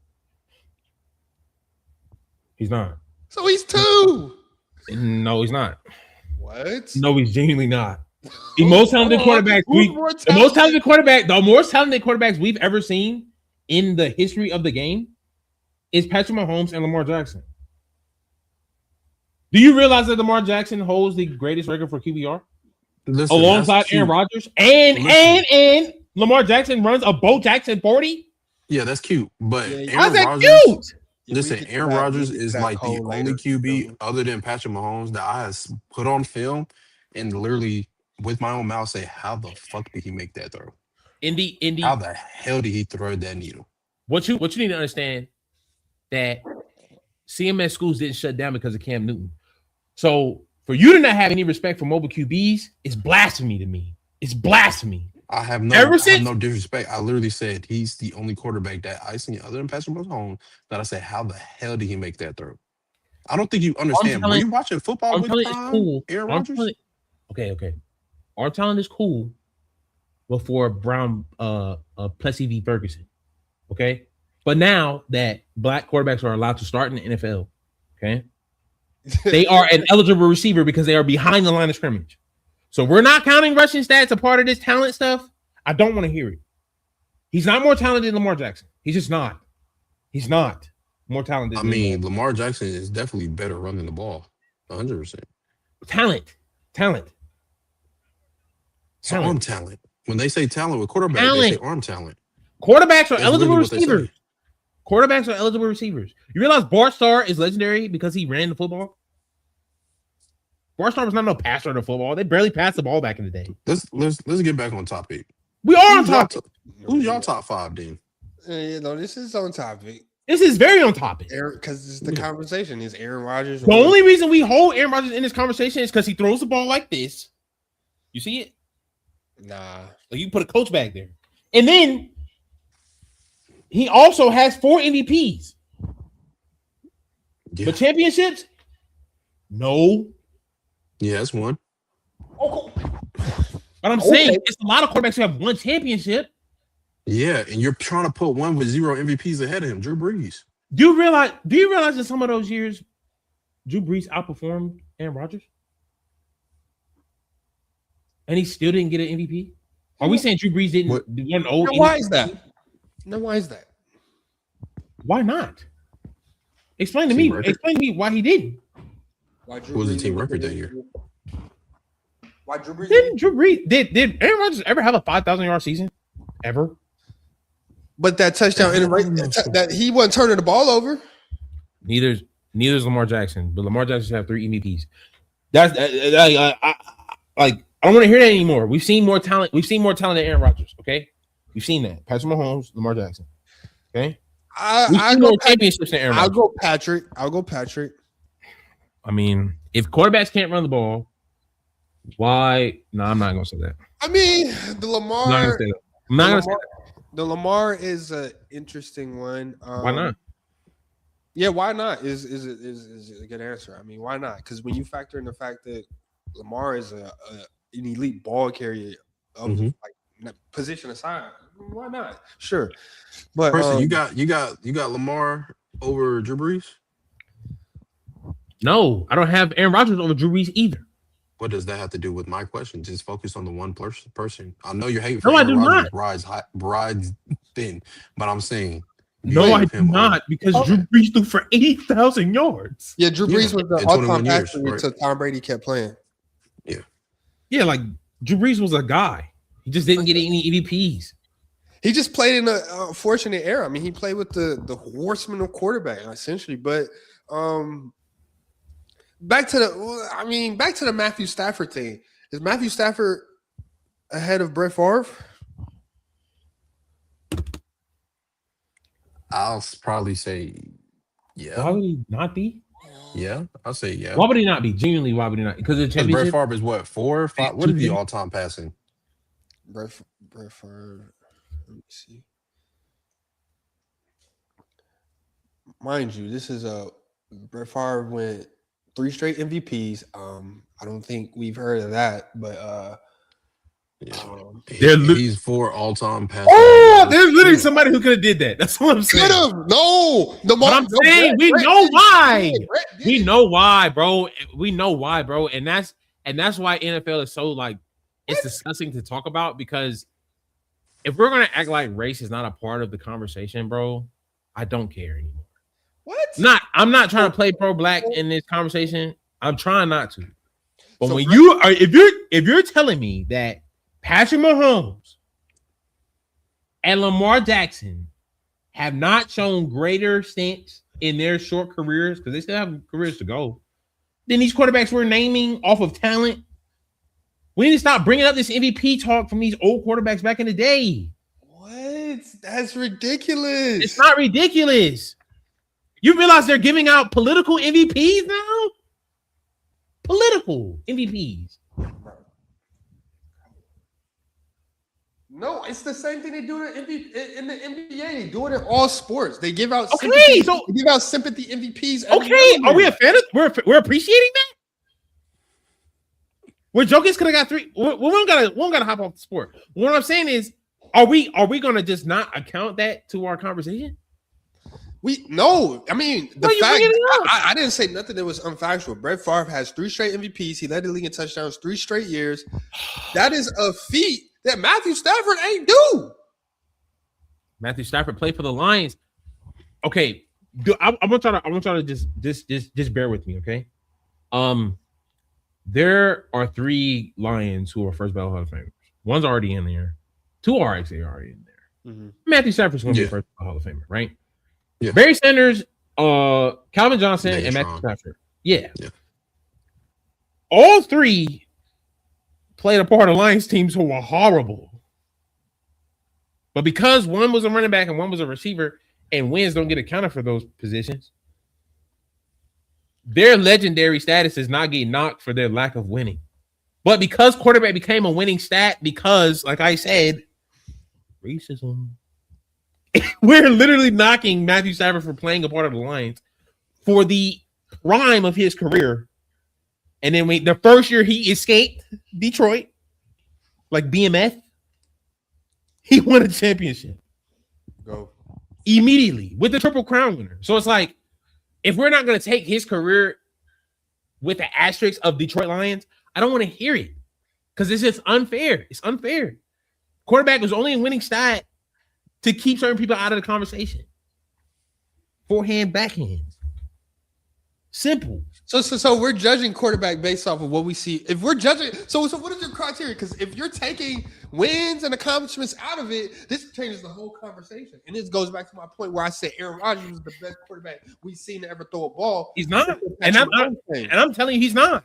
He's not. So he's 2. No, he's not. What? No, he's genuinely not. The most talented quarterbacks the most talented quarterbacks we've ever seen in the history of the game is Patrick Mahomes and Lamar Jackson. Do you realize that Lamar Jackson holds the greatest record for QBR? Listen, alongside Aaron Rodgers? And Lamar Jackson runs a Bo Jackson 40? Yeah, that's cute. But how's that cute? Listen, Aaron Rodgers is like the only QB other than Patrick Mahomes that I have put on film and literally with my own mouth say, how the fuck did he make that throw? How the hell did he throw that needle? What you need to understand that CMS schools didn't shut down because of Cam Newton. So for you to not have any respect for mobile QBs is blasphemy to me. It's blasphemy. I have no disrespect. I literally said he's the only quarterback that I seen other than Patrick Mahomes that I said, how the hell did he make that throw? I don't think you understand. When you watching football with Aaron Rodgers? Okay. Our talent is cool before Brown Plessy v. Ferguson. Okay. But now that black quarterbacks are allowed to start in the NFL, okay, they are an eligible receiver because they are behind the line of scrimmage. So we're not counting rushing stats a part of this talent stuff. I don't want to hear it. He's not more talented than Lamar Jackson. He's just not. He's not more talented. Lamar Jackson is definitely better running the ball. 100%. Talent. Arm talent. When they say talent with quarterback, they say arm talent. Quarterbacks are eligible receivers. Quarterbacks are eligible receivers. You realize Bart Starr is legendary because he ran the football? Bart Starr was not no passer of the football. They barely passed the ball back in the day. Let's get back on topic. We are on topic. Who's y'all top 5 then? This is on topic. This is very on topic. Because it's the conversation. Is Aaron Rodgers. The only reason we hold Aaron Rodgers in this conversation is because he throws the ball like this. You see it? Nah. Like you put a coach back there. And then he also has 4 MVPs. Yeah. But championships? No. Yeah, that's one. Oh, but I'm saying it's a lot of quarterbacks who have 1 championship. Yeah, and you're trying to put one with 0 MVPs ahead of him, Drew Brees. Do you realize in some of those years, Drew Brees outperformed Aaron Rodgers? And he still didn't get an MVP? Are we saying Drew Brees didn't? Why is that? No, why is that? Why not? Explain to me why he didn't. What was the team record that year? Why Drew Brees? Did Aaron Rodgers ever have a 5,000-yard season? Ever? But that touchdown that he wasn't turning the ball over. Neither is Lamar Jackson, but Lamar Jackson should have 3 MVPs. That's I don't want to hear that anymore. We've seen more talent. We've seen more talent than Aaron Rodgers. Okay, we've seen that. Patrick Mahomes, Lamar Jackson. Okay, I go championships than Aaron Rodgers. I'll go Patrick. I mean, if quarterbacks can't run the ball, why? No, I'm not gonna say that. I mean, the Lamar. I'm not gonna say that. I'm not gonna say that. The Lamar is an interesting one. Why not? Yeah, why not? Is a good answer. I mean, why not? Because when you factor in the fact that Lamar is an elite ball carrier of like position aside, why not? Sure, but Person, you got Lamar over Drew Brees. No, I don't have Aaron Rodgers over Drew Brees either. What does that have to do with my question? Just focus on the one person. I know you're hating for No, I Aaron do Rodgers not. rides thin, but I'm saying No, I do not, because Drew Brees threw for 80,000 yards. Yeah, Drew Brees was the in all-time 21 years, passer right. until Tom Brady kept playing. Yeah, like Drew Brees was a guy. He just didn't get any EVPs. He just played in a fortunate era. I mean, he played with the horseman of quarterback essentially. But back to the Matthew Stafford thing. Is Matthew Stafford ahead of Brett Favre? I'll probably say Why would he not be? Yeah, I'll say yeah. Why would he not be? Genuinely, why would he not? Because of the championship. Brett Favre is what, 4 or 5? What is the all-time passing? Brett Favre. Let me see. Mind you, this is Brett Favre went 3 straight MVPs. I don't think we've heard of that, but he's 4 all-time passing. Oh, there's literally somebody who could have did that. That's what I'm saying. Could have. No, but I'm saying we know why. We know why, bro. We know why, bro. And that's why NFL is so like it's disgusting to talk about, because if we're gonna act like race is not a part of the conversation, bro, I don't care anymore. What? I'm not trying to play pro-black in this conversation. I'm trying not to. But when you are, if you're telling me that Patrick Mahomes and Lamar Jackson have not shown greater stints in their short careers, because they still have careers to go, then these quarterbacks we're naming off of talent, we need to stop bringing up this MVP talk from these old quarterbacks back in the day. What? That's ridiculous. It's not ridiculous. You realize they're giving out political MVPs now? Political MVPs. No, it's the same thing they do in the NBA. They do it in all sports. They give out sympathy. They give out sympathy MVPs. Okay, are we a fan of? We're appreciating that. We're joking. Could have got 3. We don't gotta hop off the sport. What I'm saying is, are we gonna just not account that to our conversation? No. I mean, the fact I didn't say nothing that was unfactual. Brett Favre has 3 straight MVPs. He led the league in touchdowns 3 straight years. That is a feat that Matthew Stafford ain't do. Matthew Stafford played for the Lions. Okay, I'm gonna try to just bear with me, okay? There are 3 Lions who are first ballot Hall of Famers. One's already in there. 2 are actually already in there. Mm-hmm. Matthew Stafford's going to be first ballot Hall of Famer, right? Yeah. Barry Sanders, Calvin Johnson, and Matthew Stafford. Yeah. All 3 played a part of Lions teams who were horrible. But because one was a running back and one was a receiver, and wins don't get accounted for those positions, their legendary status is not getting knocked for their lack of winning. But because quarterback became a winning stat, because, like I said, racism, we're literally knocking Matthew Stafford for playing a part of the Lions for the prime of his career. And then the first year he escaped Detroit, like BMF, he won a championship. Go. Immediately with the Triple Crown winner. So it's like, if we're not going to take his career with the asterisk of Detroit Lions, I don't want to hear it, because it's just unfair. It's unfair. Quarterback was only a winning stat to keep certain people out of the conversation. Forehand, backhand. Simple. So we're judging quarterback based off of what we see. If we're judging, so what is your criteria? Because if you're taking wins and accomplishments out of it, this changes the whole conversation. And this goes back to my point where I said Aaron Rodgers was the best quarterback we've seen to ever throw a ball. He's not, and I'm telling you, he's not.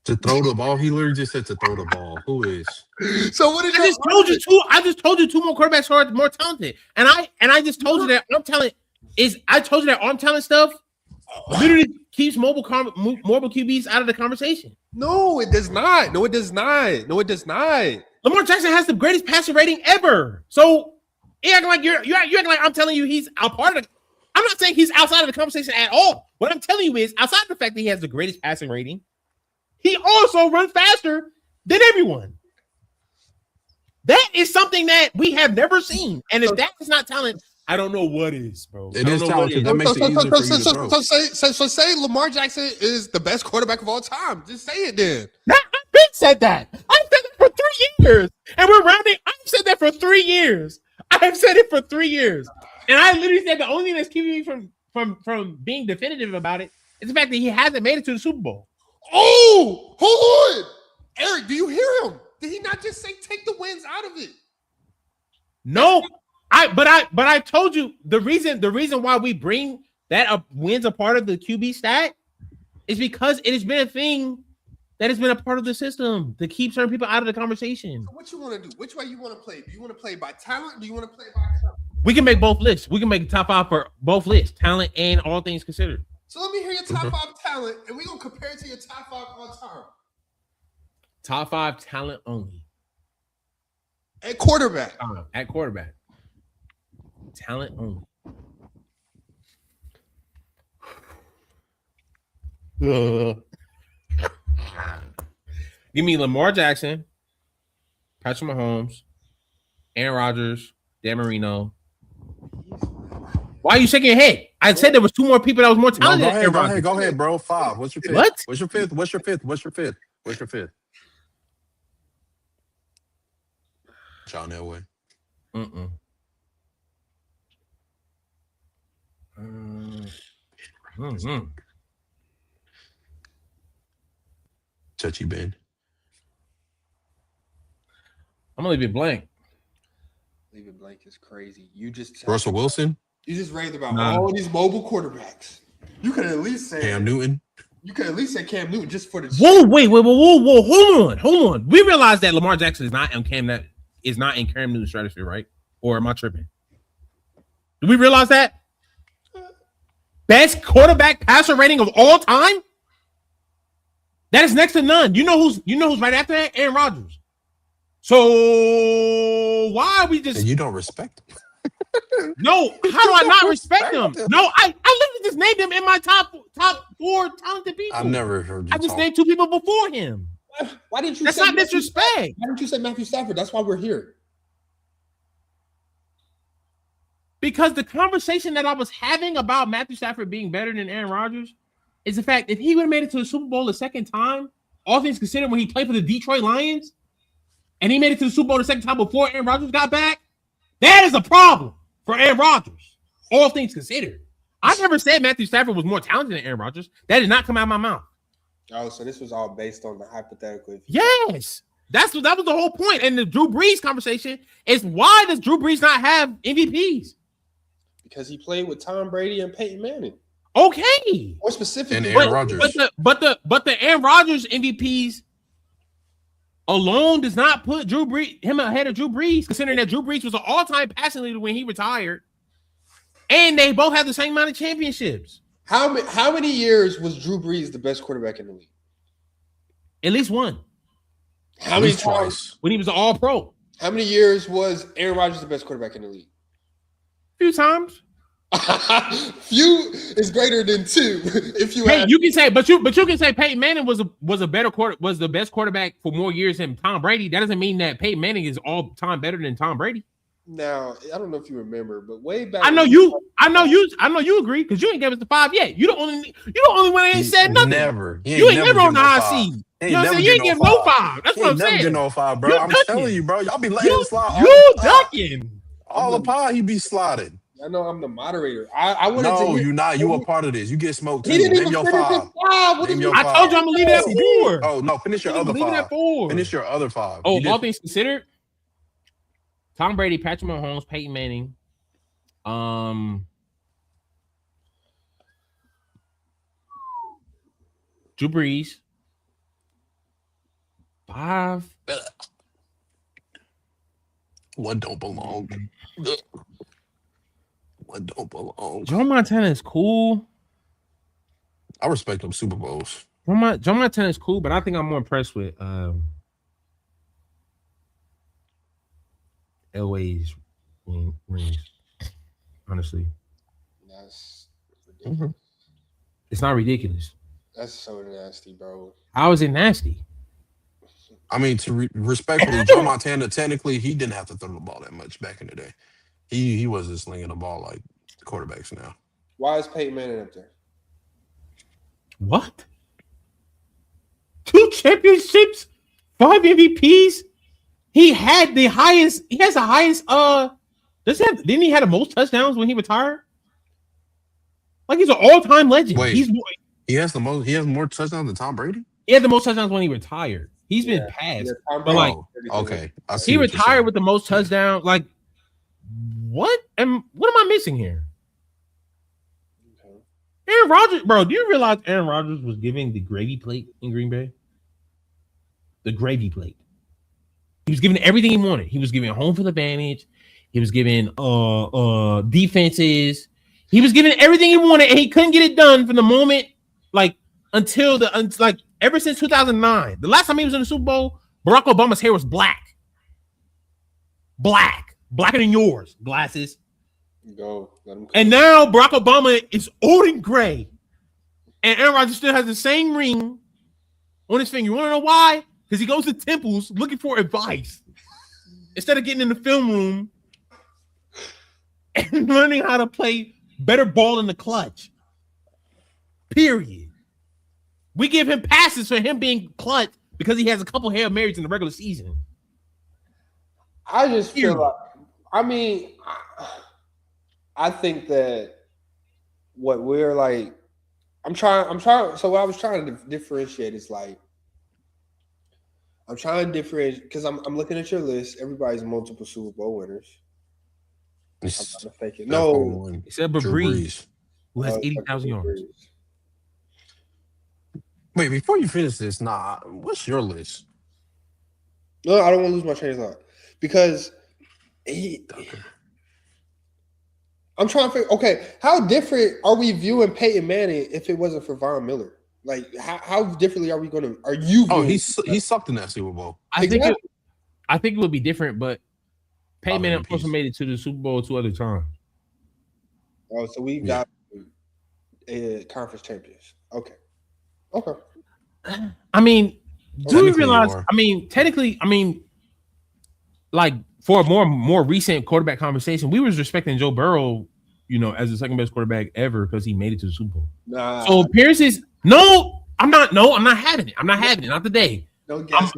To throw the ball, he literally just said to throw the ball. Who is? So what is? I just told you 2 more quarterbacks who are more talented, and I just told you that I told you that arm talent stuff literally keeps mobile QBs out of the conversation. No, it does not. No, it does not. No, it does not. Lamar Jackson has the greatest passer rating ever. So you acting like you're acting like I'm telling you he's a part of it. I'm not saying he's outside of the conversation at all. What I'm telling you is, outside of the fact that he has the greatest passing rating, he also runs faster than everyone. That is something that we have never seen. And if that is not talent, I don't know what is, bro. It is talented. That makes it easier for you to throw. So say Lamar Jackson is the best quarterback of all time. Just say it then. I've been said that. I've said that for 3 years. And we're rounding. I've said that for 3 years. I've said it for 3 years. And I literally said the only thing that's keeping me from being definitive about it is the fact that he hasn't made it to the Super Bowl. Oh, hold on. Eric, do you hear him? Did he not just say take the wins out of it? No. But I told you the reason why we bring that up wins a part of the QB stat is because it has been a thing that has been a part of the system to keep certain people out of the conversation. So what you want to do? Which way you want to play? Do you want to play by talent? Or do you want to play by talent? We can make both lists. We can make a top 5 for both lists, talent and all things considered. So let me hear your top 5 talent, and we're gonna compare it to your top 5 all time. Top 5 talent only. At quarterback. At quarterback. Talent only. Give me Lamar Jackson, Patrick Mahomes, Aaron Rodgers, Dan Marino. Why are you shaking your head? I said there was 2 more people that was more talented. No, go ahead, bro. 5. What's your fifth? What? What's your fifth? What's your fifth? John Elway. Touchy Ben. I'm gonna leave it blank. Leave it blank is crazy. You just Russell Wilson. You just raved about all these mobile quarterbacks. You could at least say Cam Newton. You could at least say Cam Newton just for the. Whoa! Hold on. We realize that Lamar Jackson is not in Cam Newton's stratosphere, right? Or am I tripping? Do we realize that? Best quarterback passer rating of all time? That is next to none. You know who's right after that? Aaron Rodgers. So why are we just? And you don't respect him. No, how do I not respect him? No, I literally just named him in my top 4 talented people. I've never heard you. I just named 2 people before him. Why didn't you? That's not disrespect. Why didn't you say Matthew Stafford? That's why we're here. Because the conversation that I was having about Matthew Stafford being better than Aaron Rodgers is the fact if he would have made it to the Super Bowl the second time, all things considered, when he played for the Detroit Lions, and he made it to the Super Bowl the second time before Aaron Rodgers got back, that is a problem for Aaron Rodgers, all things considered. I never said Matthew Stafford was more talented than Aaron Rodgers. That did not come out of my mouth. Oh, so this was all based on the hypothetical. Yes. That was the whole point. And the Drew Brees conversation is why does Drew Brees not have MVPs? Because he played with Tom Brady and Peyton Manning. Okay. More specifically, and Aaron Rodgers. But the Aaron Rodgers MVPs alone does not put him ahead of Drew Brees, considering that Drew Brees was an all-time passing leader when he retired, and they both have the same amount of championships. How many years was Drew Brees the best quarterback in the league? At least one. How many times? When he was an All-Pro. How many years was Aaron Rodgers the best quarterback in the league? A few times. Few is greater than 2. If you you can say, but you can say Peyton Manning was the best quarterback for more years than Tom Brady. That doesn't mean that Peyton Manning is all time better than Tom Brady. Now, I don't know if you remember, but way back, I know you agree because you ain't given us the 5 yet. You the only one that ain't said nothing. Never. You ain't never on the high seat. You know what I'm saying? You ain't give no 5. That's what I'm saying. Never get no 5, bro. I'm telling you, bro. Y'all be letting him slide. You ducking. All the pod, he be slotted. I know I'm the moderator. I wanted to. No, you're not. You a part of this. You get smoked too. He didn't Name even your finish 5. his 5. Name your I 5. told you I'm gonna leave it at 4. Oh no, finish your other 5. Finish your other 5. Oh, all things considered, Tom Brady, Patrick Mahomes, Peyton Manning, Drew Brees, 5. One don't belong. One don't belong. Joe Montana is cool. I respect them Super Bowls. Joe Montana is cool, but I think I'm more impressed with Elway's rings. Honestly. That's ridiculous. It's not ridiculous. That's so nasty, bro. How is it nasty? I mean, respectfully, Joe Montana, technically, he didn't have to throw the ball that much back in the day. He wasn't slinging the ball like quarterbacks now. Why is Peyton Manning up there? What? 2 championships, 5 MVPs. He had the highest. He has the highest. Didn't he have the most touchdowns when he retired? Like he's an all-time legend. Wait, he has more touchdowns than Tom Brady. He had the most touchdowns when he retired. He's been passed, but like, okay, he retired with the most touchdowns. Like, what? And what am I missing here? Okay. Aaron Rodgers, bro. Do you realize Aaron Rodgers was giving the gravy plate in Green Bay? The gravy plate. He was giving everything he wanted. He was giving home field advantage. He was giving defenses. He was giving everything he wanted, and he couldn't get it done from the moment, like ever since 2009. The last time he was in the Super Bowl, Barack Obama's hair was blacker than yours. Glasses. Go. Let him and now Barack Obama is old and gray, and Aaron Rodgers still has the same ring on his finger. You want to know why? Because he goes to temples looking for advice instead of getting in the film room and learning how to play better ball in the clutch. Period. We give him passes for him being clutch because he has a couple Hail Marys in the regular season. I just feel like, I think that what we're like, I'm trying. So what I was trying to differentiate is like, I'm trying to differentiate because I'm looking at your list. Everybody's multiple Super Bowl winners. I'm not gonna fake it. No, except for Breeze, who has 80,000 yards. Wait, before you finish this, what's your list? No, I don't want to lose my train of thought because I'm trying to figure. Okay, how different are we viewing Peyton Manning if it wasn't for Von Miller? Like, how differently are we going to? Are you? Oh, he sucked in that Super Bowl. I think it would be different, but Peyton Manning also made it to the Super Bowl 2 other times. Oh, so we got conference champions. Okay. I mean, do you realize? I mean, technically, like for a more recent quarterback conversation, we was respecting Joe Burrow, as the second best quarterback ever because he made it to the Super Bowl. Nah. So appearances, I'm not having it. I'm not having it. Not today. Don't guess.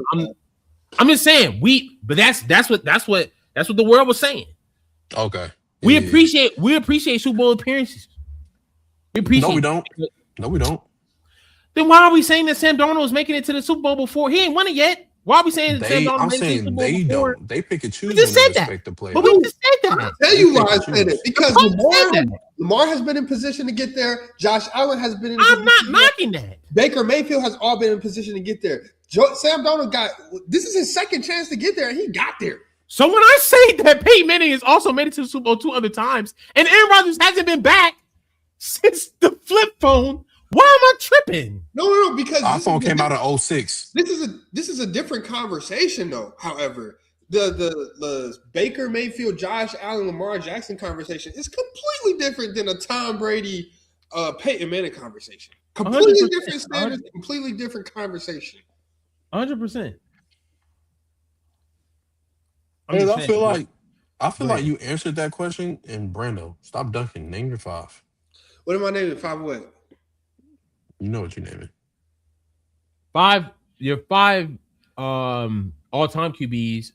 I'm just saying but that's what the world was saying. Okay. We appreciate Super Bowl appearances. We appreciate. No, we don't. Then why are we saying that Sam Darnold was making it to the Super Bowl before? He ain't won it yet. Why are we saying that Sam Darnold made it to the Super Bowl before? Don't. They pick and choose. We just said that. But we just said that. I'll tell you why I said it. Because Lamar has been in position to get there. Josh Allen has been in position. I'm not knocking that. Baker Mayfield has all been in position to get there. Sam Darnold this is his second chance to get there, and he got there. So when I say that Peyton Manning has also made it to the Super Bowl 2 other times, and Aaron Rodgers hasn't been back since the flip phone, why am I tripping? No, because iPhone came out in 2006. This is a different conversation, though. However, the Baker Mayfield, Josh Allen, Lamar Jackson conversation is completely different than a Tom Brady, Peyton Manning conversation. Completely different standards, completely different conversation. 100%. I feel like you answered that question. And Brando, stop dunking. Name your 5. What am I naming? 5 what? You know what you're naming. 5. Your 5 all-time QBs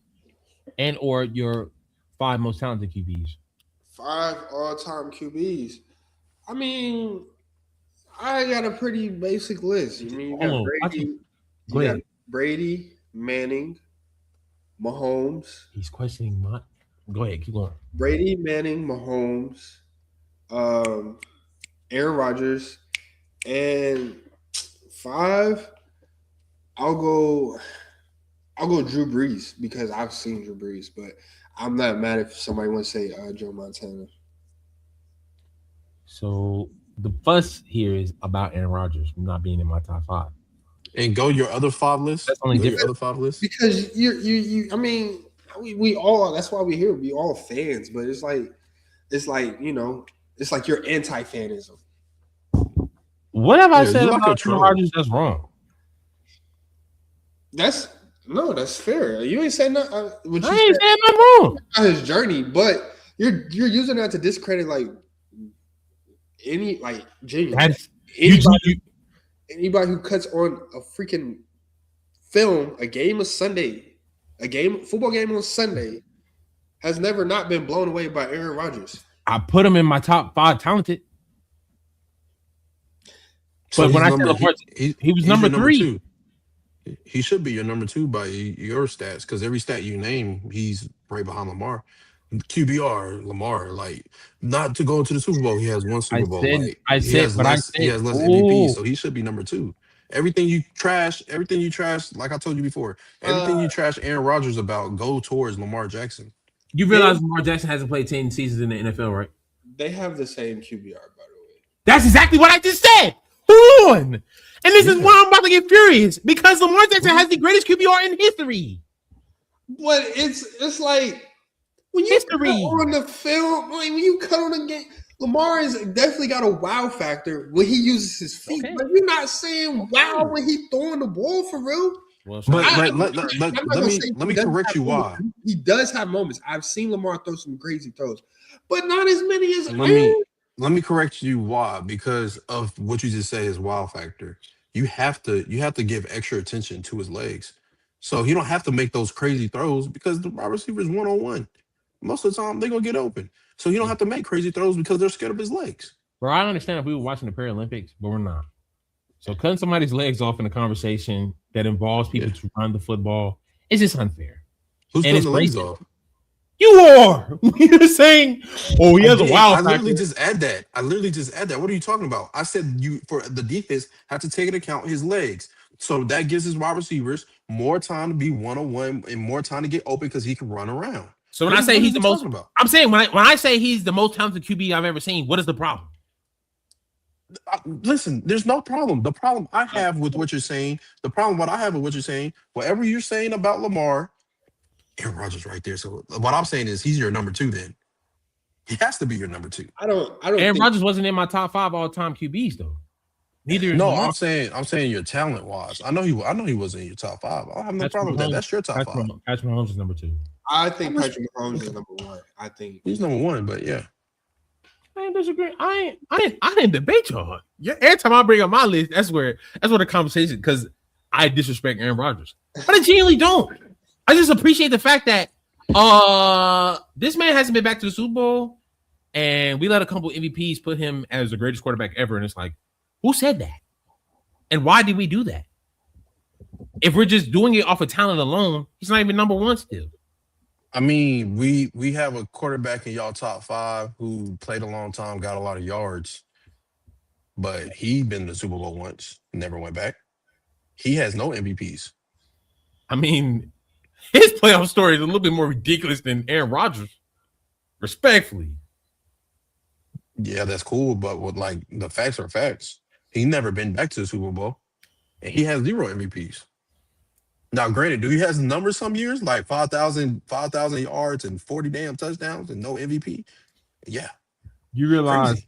and or your 5 most talented QBs. 5 all-time QBs. I mean, I got a pretty basic list. You got Brady, Manning, Mahomes. He's questioning my. Go ahead, keep going. Brady, Manning, Mahomes, Aaron Rodgers, and 5. I'll go Drew Brees because I've seen Drew Brees, but I'm not mad if somebody wants to say Joe Montana. So the fuss here is about Aaron Rodgers not being in my top 5. And go your other 5 list. That's only your other 5 lists. Because you. I mean, we all. That's why we're here. We all fans, but it's like it's It's like your anti-fanism. What have I said you like a about troll. Aaron Rodgers that's wrong? That's fair. You ain't saying nothing. What I you ain't said saying nothing wrong. about his journey, but you're using that to discredit like any like genuine anybody who cuts on a freaking film a football game on Sunday has never not been blown away by Aaron Rodgers. I put him in my top 5 talented. So But when I said number, Lamar, he was he's number your 3. He should be your number 2 by your stats because every stat you name, he's right behind Lamar. QBR, Lamar, like not to go into the Super Bowl. He has one Super Bowl. He has less MVP, so he should be number 2. Everything you trash, like I told you before, everything you trash Aaron Rodgers about go towards Lamar Jackson. You realize Lamar Jackson hasn't played 10 seasons in the NFL, right? They have the same QBR, by the way. That's exactly what I just said. Hold on. And this is why I'm about to get furious because Lamar Jackson has the greatest QBR in history. But it's like when you cut on the film, like when you cut on the game, Lamar has definitely got a wow factor when he uses his feet. Okay. But we're not saying wow when he's throwing the ball for real. Well, let me correct you why. He does have moments. I've seen Lamar throw some crazy throws, but not as many as Let me correct you why, because of what you just said is wow factor. You have to give extra attention to his legs. So he don't have to make those crazy throws because the wide receivers 1-on-1. Most of the time they're gonna get open. So you don't have to make crazy throws because they're scared of his legs. Bro, I understand if we were watching the Paralympics, but we're not. So cutting somebody's legs off in a conversation that involves people to run the football is just unfair. Who's cutting the legs off? You are. You're saying, oh, he has a wild factor. I literally just add that. What are you talking about? I said you for the defense have to take into account his legs. So that gives his wide receivers more time to be 1-on-1 and more time to get open because he can run around. So when I say he's the most, I'm saying when I say he's the most talented QB I've ever seen, what is the problem? Listen, there's no problem. The problem I have with what you're saying, whatever you're saying about Lamar, Aaron Rodgers right there. So what I'm saying is he's your number 2 then. He has to be your number 2. I don't Aaron Rodgers wasn't in my top 5 all-time QBs though. Neither. No, I'm saying your talent wise. I know he wasn't in your top 5. I don't have no problem with that. That's your top 5. Patrick Mahomes is number 2. I think Patrick Mahomes is number 1. I think he's number 1, but yeah. I ain't disagree. I didn't debate y'all. Yeah, every time I bring up my list, that's where the conversation, because I disrespect Aaron Rodgers. But I genuinely don't. I just appreciate the fact that this man hasn't been back to the Super Bowl, and we let a couple MVPs put him as the greatest quarterback ever. And it's like, who said that? And why did we do that? If we're just doing it off of talent alone, he's not even number 1 still. I mean, we have a quarterback in y'all top 5 who played a long time, got a lot of yards, but he been to the Super Bowl once, never went back. He has no MVPs. I mean, his playoff story is a little bit more ridiculous than Aaron Rodgers. Respectfully. Yeah, that's cool, but like the facts are facts. He never been back to the Super Bowl, and he has 0 MVPs. Now, granted, do he has numbers some years like 5,000 yards and 40 damn touchdowns and no MVP? Yeah. You realize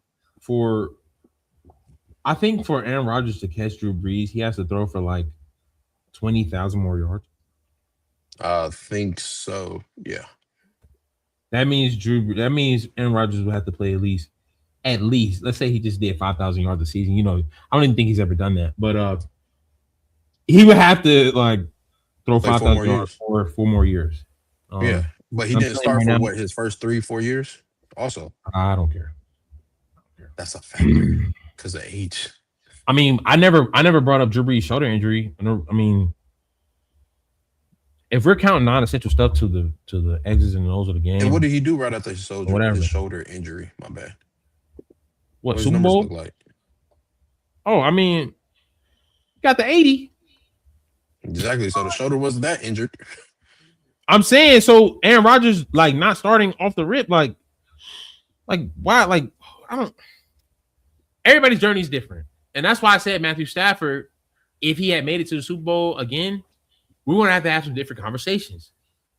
I think for Aaron Rodgers to catch Drew Brees, he has to throw for like 20,000 more yards. I think so. Yeah. That means Aaron Rodgers will have to play at least. Let's say he just did 5,000 yards a season. You know, I don't even think he's ever done that, but he would have to like throw 5,000 yards for 4 more years. Yeah, but he didn't start for his first 3-4 years. Also, I don't care. That's a factor because of age. I mean, I never brought up Drew Brees' shoulder injury. I mean, if we're counting non-essential stuff to the X's and O's of the game, and what did he do right after his shoulder injury? My bad. What Super Bowl? Look like? Oh, I mean, got the 80. Exactly. So the shoulder wasn't that injured. I'm saying, so Aaron Rodgers, like, not starting off the rip, like why? Like, I don't. Everybody's journey is different, and that's why I said Matthew Stafford, if he had made it to the Super Bowl again, we want to have some different conversations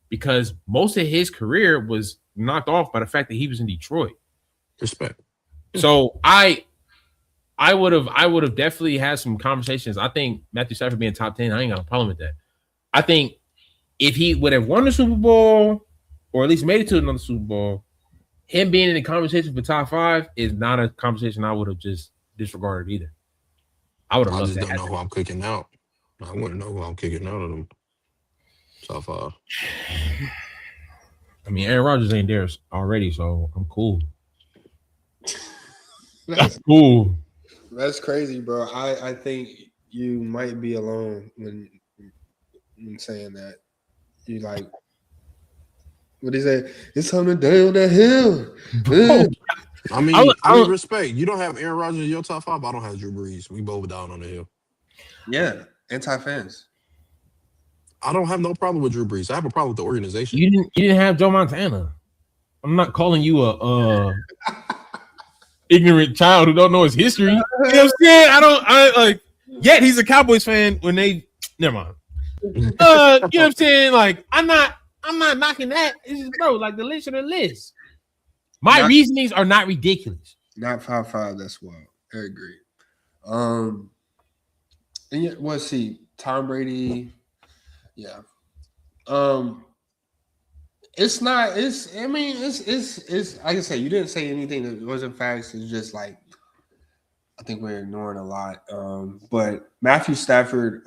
because most of his career was knocked off by the fact that he was in Detroit. Respect. So I would have definitely had some conversations. I think Matthew Stafford being top 10, I ain't got a problem with that. I think if he would have won the Super Bowl or at least made it to another Super Bowl, him being in the conversation for top 5 is not a conversation I would have just disregarded either. I would have I loved just that. don't know who I'm kicking out. I wouldn't know who I'm kicking out of them top 5. I mean, Aaron Rodgers ain't there already, so I'm cool. That's Cool. That's crazy, bro. I think you might be alone when saying that. You like, what do you say? It's time to down the hill. Bro, I mean, I don't- respect. You don't have Aaron Rodgers in your top 5. I don't have Drew Brees. We both down on the hill. Yeah, anti-fans. I don't have no problem with Drew Brees. I have a problem with the organization. You didn't have Joe Montana. I'm not calling you a ignorant child who don't know his history. You know what I'm saying? I like. Yet he's a Cowboys fan. When they never mind. You know what I'm saying? Like I'm not knocking that. It's just, bro, like the list of the list. My reasonings are not ridiculous. Not 5-5. That's wild. I agree. And yet, let's see. Tom Brady. Yeah. It's not. It's. I mean, it's. Like I said, you didn't say anything that wasn't facts. It's just like I think we're ignoring a lot. But Matthew Stafford.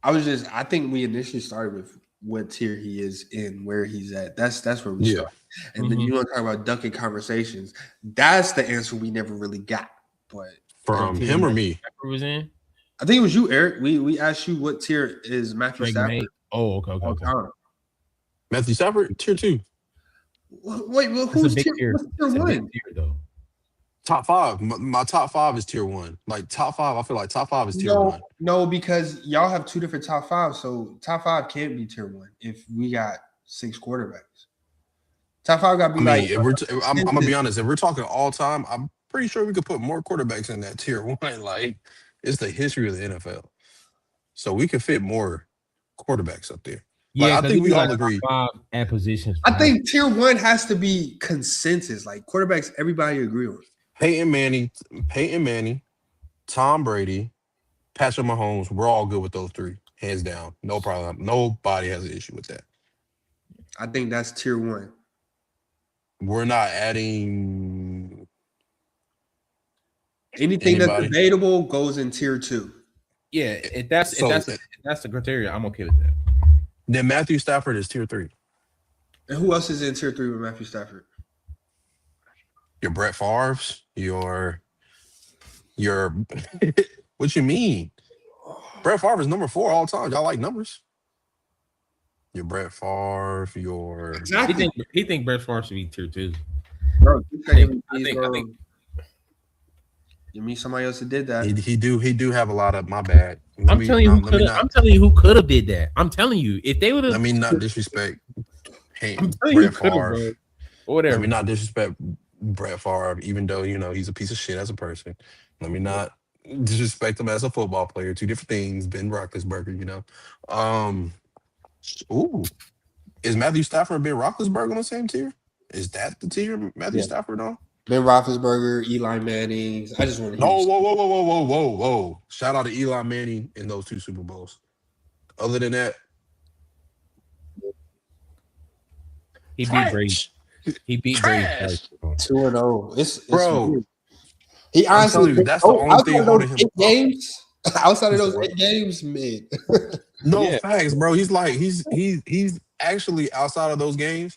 I think we initially started with what tier he is in, where he's at. That's where we start. And then you want to talk about ducking conversations. That's the answer we never really got. But from him or me? Was in? I think it was you, Eric. We asked you what tier is Matthew Stafford. Oh, okay. Matthew Stafford, tier 2. Wait, well, who's tier 1? Though. Top 5. My top 5 is tier 1. Like top 5, I feel like top 5 is tier 1. No, because y'all have 2 different top 5. So top 5 can't be tier 1 if we got 6 quarterbacks. Top 5 got to be I'm gonna be honest. If we're talking all time, I'm pretty sure we could put more quarterbacks in that tier 1. Like it's the history of the NFL, so we could fit more quarterbacks up there. Yeah, like, I think we all agree. 5 at positions. I think tier 1 has to be consensus. Like quarterbacks, everybody agree on. Peyton Manning, Tom Brady, Patrick Mahomes. We're all good with those 3, hands down, no problem. Nobody has an issue with that. I think that's tier 1. We're not adding anything that's debatable goes in tier 2. Yeah, if that's the criteria, I'm okay with that. Then Matthew Stafford is tier 3. And who else is in tier 3 with Matthew Stafford? Your Brett Favre's, your what you mean? Brett Favre is number 4 all time. Y'all like numbers? Your Brett Favre, exactly. He think Brett Favre should be tier 2. Bro, I think you mean somebody else that did that? He do have a lot of my bad. I'm telling you who could have did that. I'm telling you if they would have. Let me not disrespect. Brett Favre. Whatever. Let me not disrespect Brett Favre, even though he's a piece of shit as a person. Let me not disrespect him as a football player. 2 different things. Ben Roethlisberger, Ooh, is Matthew Stafford and Ben Roethlisberger on the same tier? Is that the tier Matthew Stafford on? Ben Roethlisberger, Eli Manning. I just want to. Whoa! Shout out to Eli Manning in those 2 Super Bowls. Other than that, he beat Brady. He beat Brady 2-0. It's bro. weird. He honestly, that's the only thing holding him up. Games. Outside of those 8 games, mid. Facts, bro. He's actually outside of those games.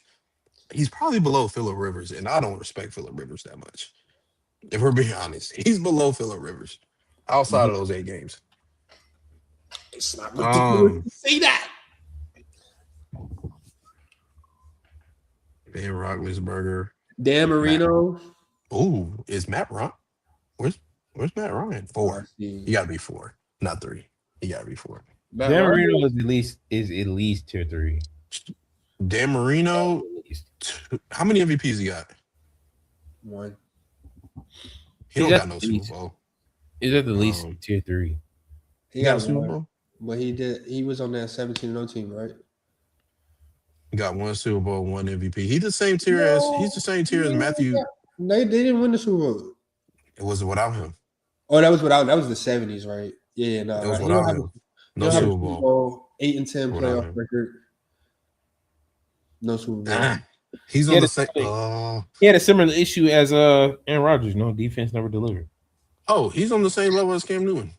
He's probably below Phillip Rivers, and I don't respect Phillip Rivers that much. If we're being honest, he's below Phillip Rivers outside of those 8 games. It's not ridiculous to say that. Ben Roethlisberger, Dan Marino. Ooh, is Matt Ryan? Where's Matt Ryan? 4. He got to be 4, not 3. He got to be 4. Dan Marino is at least tier 3. Dan Marino, how many MVPs he got? 1. He don't got no Super Bowl. He's at the least tier 3. He got a Super Bowl, but he was on that 17-0 team, right? Got one Super Bowl, one MVP. He's the same tier as Matthew. They didn't win the Super Bowl. It was without him. Oh, that was the 70s, right? Yeah, no. It was He without don't have him. No No Super Super Bowl. Bowl. 8-10 Without playoff him. record. No Super Bowl. He's Yeah, on the same. He had a similar issue as Aaron Rodgers. No defense never delivered. Oh, he's on the same level as Cam Newton.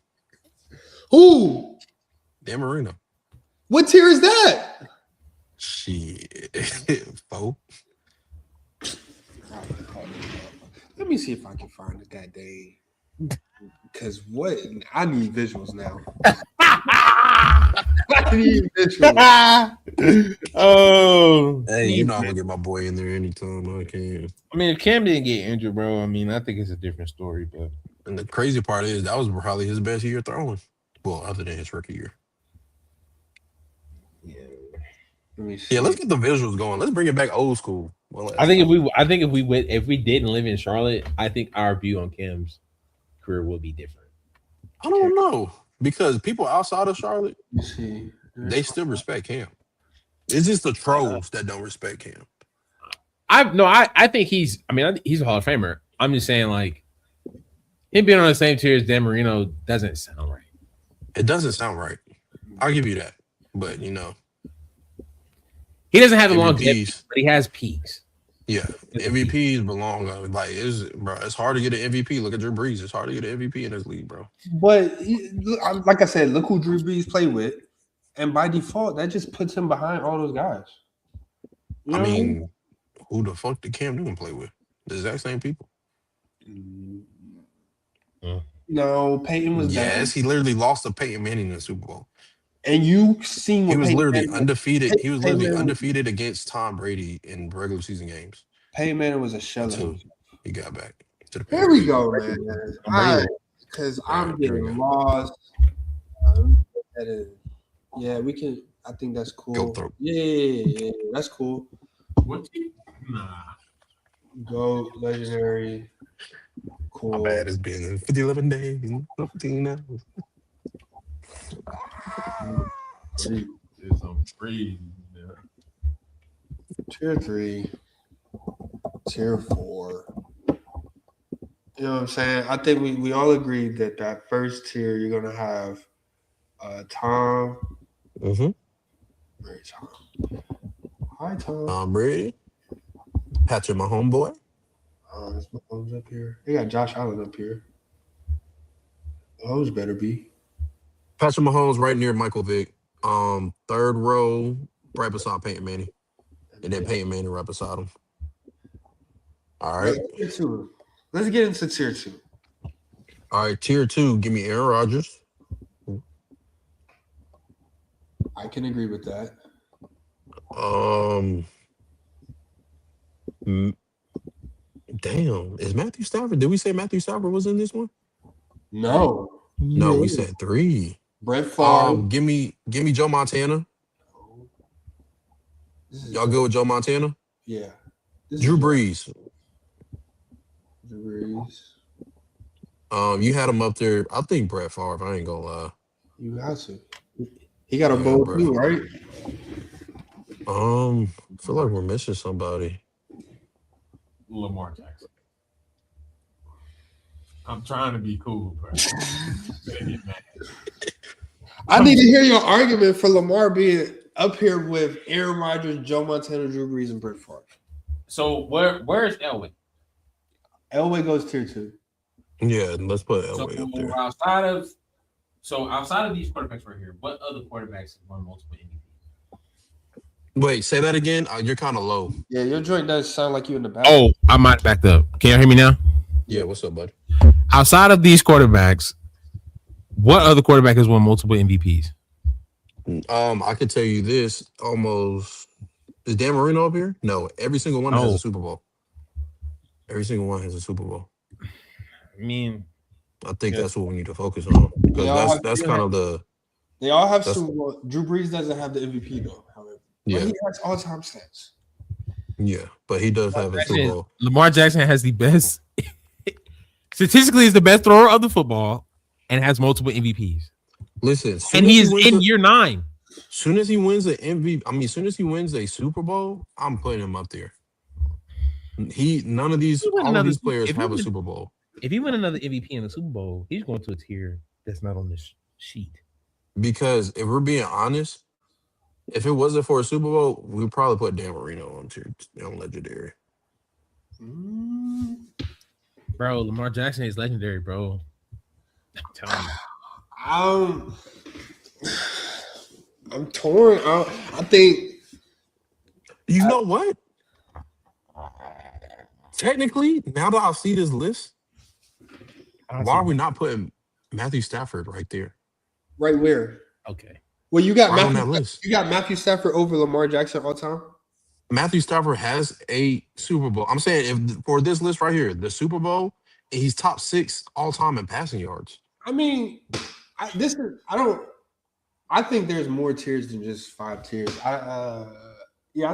Who? Dan Marino. What tier is that? Shit. 4. Let me see if I can find it that day. Because what? I need visuals now. I need visuals. Oh, Hey, you know I'm gonna get my boy in there anytime I can. I mean, if Cam didn't get injured, bro, I mean, I think it's a different story. But And the crazy part is that was probably his best year throwing. Well, other than his rookie year. Let me see. Yeah, let's get the visuals going. Let's bring it back old school. I think if we didn't live in Charlotte, I think our view on Cam's career will be different. I don't know. Because people outside of Charlotte, Let me see. they still respect Cam. It's just the trolls that don't respect Cam. I think he's a Hall of Famer. I'm just saying, like, him being on the same tier as Dan Marino doesn't sound right. It doesn't sound right. I'll give you that. But, you know. He doesn't have the MVPs. longevity, but he has peaks. Yeah. MVPs belong. Like, it's hard to get an MVP. Look at Drew Brees. It's hard to get an MVP in this league, bro. But, like I said, look who Drew Brees played with. And by default, that just puts him behind all those guys. You know I what mean, who the fuck did Cam Newton play with? The exact same people. No, Peyton was Yes, he literally lost to Peyton Manning in the Super Bowl. And you seen what He was Peyton literally Manning, undefeated. He was literally Manning- undefeated against Tom Brady in regular season games Peyton Manning was a shell of until himself. he got back to the Here we go, man. Because I'm Alright, here we getting go. lost. Yeah, we can. I think that's cool. Go through. Yeah, that's cool. What team? Nah. Go legendary. Cool. My bad. It's been 11 days, 15 hours. It's on free. Tier 3, tier 4. You know what I'm saying? I think we all agreed that first tier you're gonna have Tom. Mm-hmm. Where is Tom? Hi, Tom. Tom Brady. Patrick, my homeboy. There's Mahomes up here. They got Josh Allen up here. Mahomes better be. Patrick Mahomes right near Michael Vick. Third row, right beside Peyton Manning. And then Peyton Manning right beside him. All right. Let's get into tier 2. All right, tier 2, give me Aaron Rodgers. I can agree with that. Damn. Is Matthew Stafford? Did we say Matthew Stafford was in this one? No. No, we said 3. Brett Favre. Give me Joe Montana. Y'all good with Joe Montana? Yeah. Drew Brees. Drew Brees. You had him up there. I think Brett Favre. I ain't gonna lie. You have to. He got a bowl too, right? I feel like we're missing somebody. Lamar Jackson. I'm trying to be cool, bro. I need to hear your argument for Lamar being up here with Aaron Rodgers, Joe Montana, Drew Brees, and Brett Favre. So where's Elway? Elway goes tier 2. Yeah, let's put Elway up there. Outside of these quarterbacks right here, what other quarterbacks have won multiple MVPs? Wait, say that again. You're kind of low. Yeah, your joint does sound like you in the back. Oh, I might back up. Can you hear me now? Yeah, what's up, bud? Outside of these quarterbacks, what other quarterback has won multiple MVPs? I could tell you this. Almost is Dan Marino up here? No, every single one has a Super Bowl. Every single one has a Super Bowl. I mean, I think that's what we need to focus on because that's kind of the. They all have Super Bowl. Drew Brees doesn't have the MVP though. However, yeah, but he has all-time stats. Yeah, but he does have a Super Bowl. Lamar Jackson has the best. Statistically, is the best thrower of the football and has multiple MVPs. Listen, And he is in year 9. Soon as he wins the MVP, soon as he wins a Super Bowl, I'm putting him up there. All of these players have a Super Bowl. If he win another MVP in the Super Bowl, he's going to a tier that's not on this sheet. Because if we're being honest, if it wasn't for a Super Bowl, we'd probably put Dan Marino on legendary. Bro, Lamar Jackson is legendary, bro. I'm telling you. I'm torn. I think. You know what? Technically, now that I see this list, why are we not putting Matthew Stafford right there? Right where? Okay. Well, you got on that list. You got Matthew Stafford over Lamar Jackson all time. Matthew Stafford has a Super Bowl. I'm saying if for this list right here, the Super Bowl, he's top 6 all time in passing yards. I mean, I think there's more tiers than just 5 tiers. I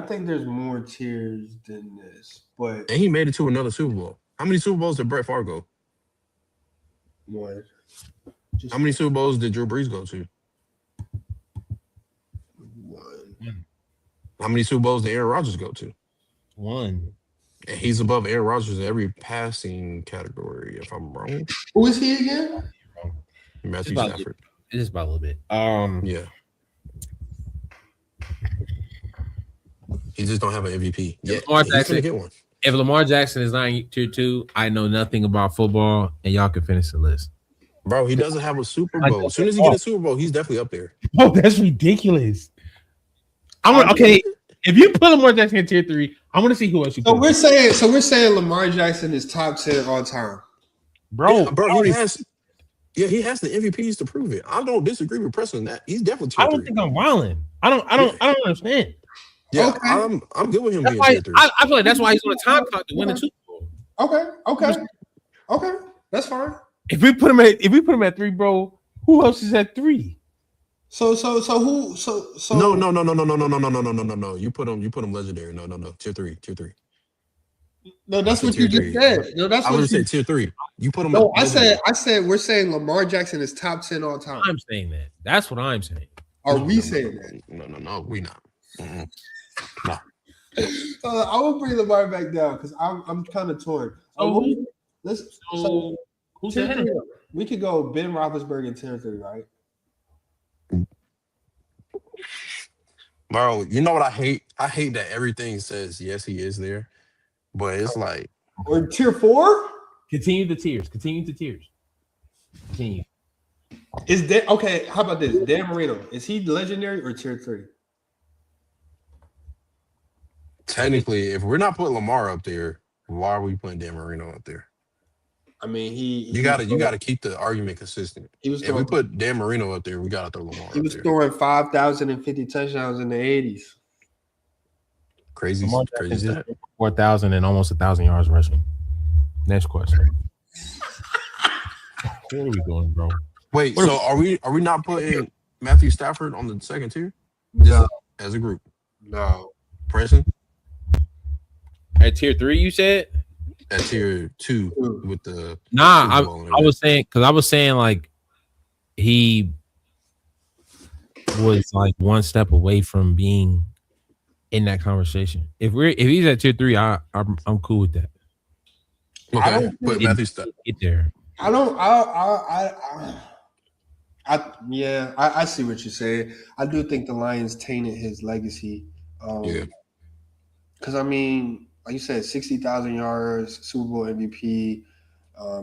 think there's more tiers than this. But and he made it to another Super Bowl. How many Super Bowls did Brett Favre go? One. How many Super Bowls did Drew Brees go to? One. How many Super Bowls did Aaron Rodgers go to? 1. And he's above Aaron Rodgers in every passing category, if I'm wrong. Who is he again? Matthew Stafford. It's about a little bit. Yeah. He just don't have an MVP. Yeah, Lamar he's Jackson, gonna get one. If Lamar Jackson is not in tier 2, I know nothing about football, and y'all can finish the list. Bro, he doesn't have a Super Bowl. As soon as he gets a Super Bowl, he's definitely up there. Oh, that's ridiculous. Okay. If you put Lamar Jackson in tier 3, I want to see who else you put. We're saying Lamar Jackson is top 10 all time. Bro, he has the MVPs to prove it. I don't disagree with Preston on that. He's definitely tier 3. I don't think I'm wilding. I don't understand. Yeah, okay. I'm good with him That's being why, tier 3. I feel like that's why he's on a time clock to win a Super Bowl. Okay. That's fine. If we put him at 3, bro, who else is at 3? So No. You put him legendary. No. Tier 3. No, that's what you just said. No, that's I what would you say tier 3. You put him. No, I said we're saying Lamar Jackson is top 10 all time. I'm saying that. That's what I'm saying. Are we saying that? No, we not. Mm-hmm. No. I will bring Lamar back down because I'm kind of torn. Who's ahead? We could go Ben Roethlisberger in tier 3, right? Bro, you know what I hate? I hate that everything says yes, he is there, but it's like or tier 4. Continue the tiers. Continue. Is that okay? How about this? Dan Marino, is he legendary or tier 3? Technically, if we're not putting Lamar up there, why are we putting Dan Marino up there? I mean, you gotta keep the argument consistent. If we put Dan Marino up there, we gotta throw Lamar. He was throwing 5,050 touchdowns in the 80s. Crazy that. 4,000 and almost 1,000 yards rushing. Next question. Where are we going, bro? Wait, so are we not putting Matthew Stafford on the second tier? No. As a group? No. Preston? At tier 3, you said? At tier 2 with the I was saying like he was like one step away from being in that conversation. If he's at tier 3, I'm cool with that. Okay, but Matthew Stafford get there. I see what you're saying. I do think the Lions tainted his legacy. Because I mean, like you said, 60,000 yards, Super Bowl MVP.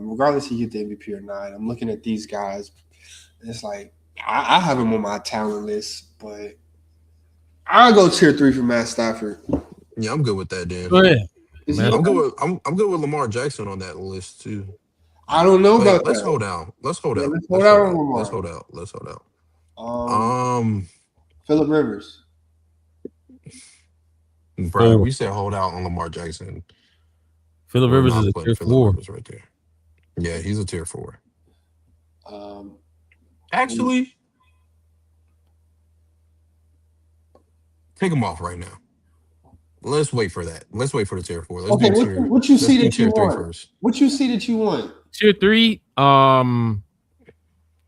Regardless if you get the MVP or not, I'm looking at these guys. It's like I have him on my talent list, but I'll go tier 3 for Matt Stafford. Yeah, I'm good with that, Dan. Go ahead. I'm good with Lamar Jackson on that list too. I don't know about let's that. Hold out. Let's hold out. Let's hold out. Phillip Rivers. Bro, we said hold out on Lamar Jackson. Phillip Rivers is a tier 4 right there. Yeah, he's a tier 4. Actually, take him off right now. Let's wait for that. Let's wait for the tier 4. What you see that you want first? What you see that you want? Tier 3,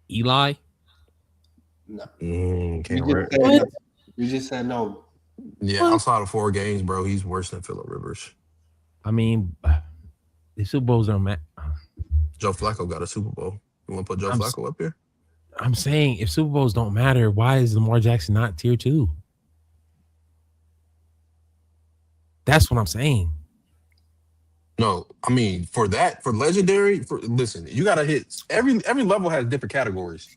Eli. No. Can't You right. just said What? no. You just said no. Yeah, What? outside of 4 games, bro, he's worse than Phillip Rivers. I mean, the Super Bowls don't matter. Joe Flacco got a Super Bowl. You want to put Joe I'm Flacco up here? I'm saying if Super Bowls don't matter, why is Lamar Jackson not tier 2? That's what I'm saying. No, I mean for legendary. Listen, you gotta hit every level has different categories.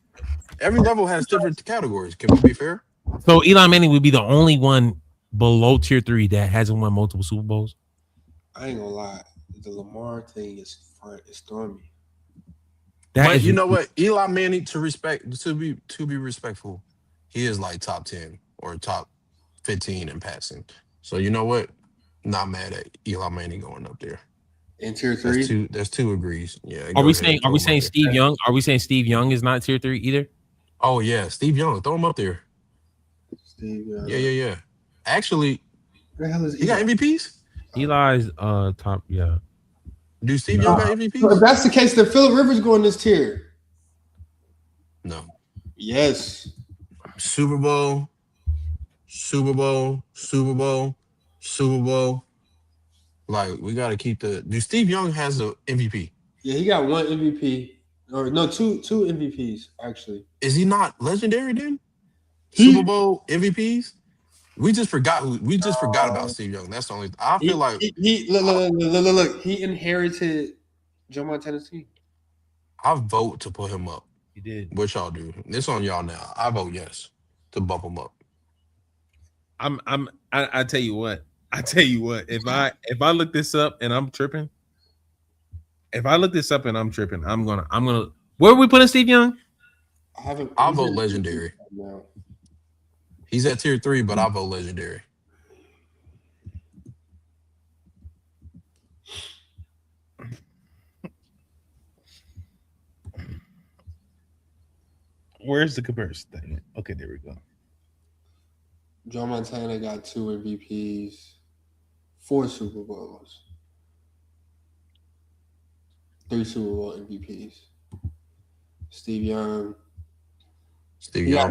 Every level has different categories. Can we be fair? So Eli Manning would be the only one below tier 3 that hasn't won multiple Super Bowls. I ain't gonna lie. The Lamar thing is throwing me. But you know what? Eli Manning to be respectful, he is like top 10 or top 15 in passing. So you know what? Not mad at Eli Manning going up there. In tier 3? That's two agrees. Yeah. Are we saying Steve Young? Are we saying Steve Young is not tier 3 either? Oh yeah, Steve Young. Throw him up there. Steve Young. Yeah. Actually, where the hell is he got MVPs? Eli's top, yeah. Do Steve Young got MVPs? So if that's the case, then Phillip Rivers go in this tier. No. Yes. Super Bowl. Like we gotta keep do Steve Young has a MVP? Yeah, he got 1 MVP. Or no, two MVPs, actually. Is he not legendary then? Super Bowl MVPs? We just forgot about Steve Young. That's the only I feel like Look. He inherited Joe Montana's team. I vote to put him up. He did. What y'all do? This on y'all now. I vote yes to bump him up. I tell you what. If I look this up and I'm tripping, I'm gonna. Where are we putting Steve Young? I'll vote legendary. No. He's at tier 3, but I'll vote legendary. Where's the comparison thing? Okay, there we go. Joe Montana got 2 MVPs, 4 Super Bowls, 3 Super Bowl MVPs. Steve Young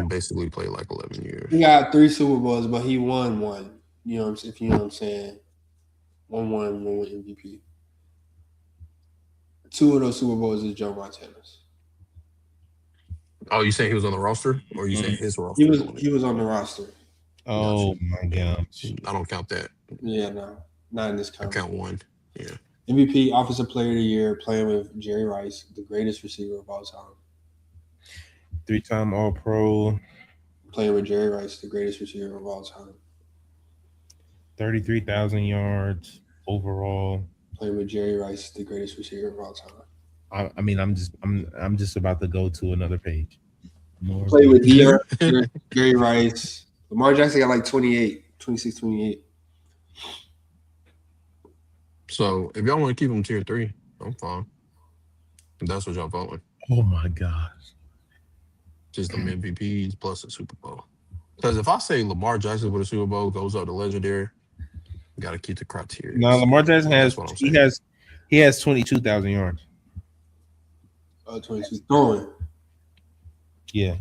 basically played like 11 years. He got 3 Super Bowls, but he won 1. You know what I'm saying? 1 MVP. 2 of those Super Bowls is Joe Montana's. Oh, you saying he was on the roster, or you saying his roster? He was on the roster. Oh my gosh! I don't count that. Yeah, no, not in this count. I count 1. Yeah. MVP, Offensive Player of the Year, playing with Jerry Rice, the greatest receiver of all time. 3-time All-Pro. Playing with Jerry Rice, the greatest receiver of all time. 33,000 yards overall. Playing with Jerry Rice, the greatest receiver of all time. I mean, I'm just about to go to another page. Play with Jerry Rice. Lamar Jackson got like 26, 28. So if y'all want to keep him tier 3, I'm fine. If that's what y'all voting. Oh my gosh. Just them MVPs plus a Super Bowl. Because if I say Lamar Jackson with a Super Bowl goes up to legendary, you got to keep the criteria. No, Lamar Jackson has 22,000 yards. 22 throwing. Yeah.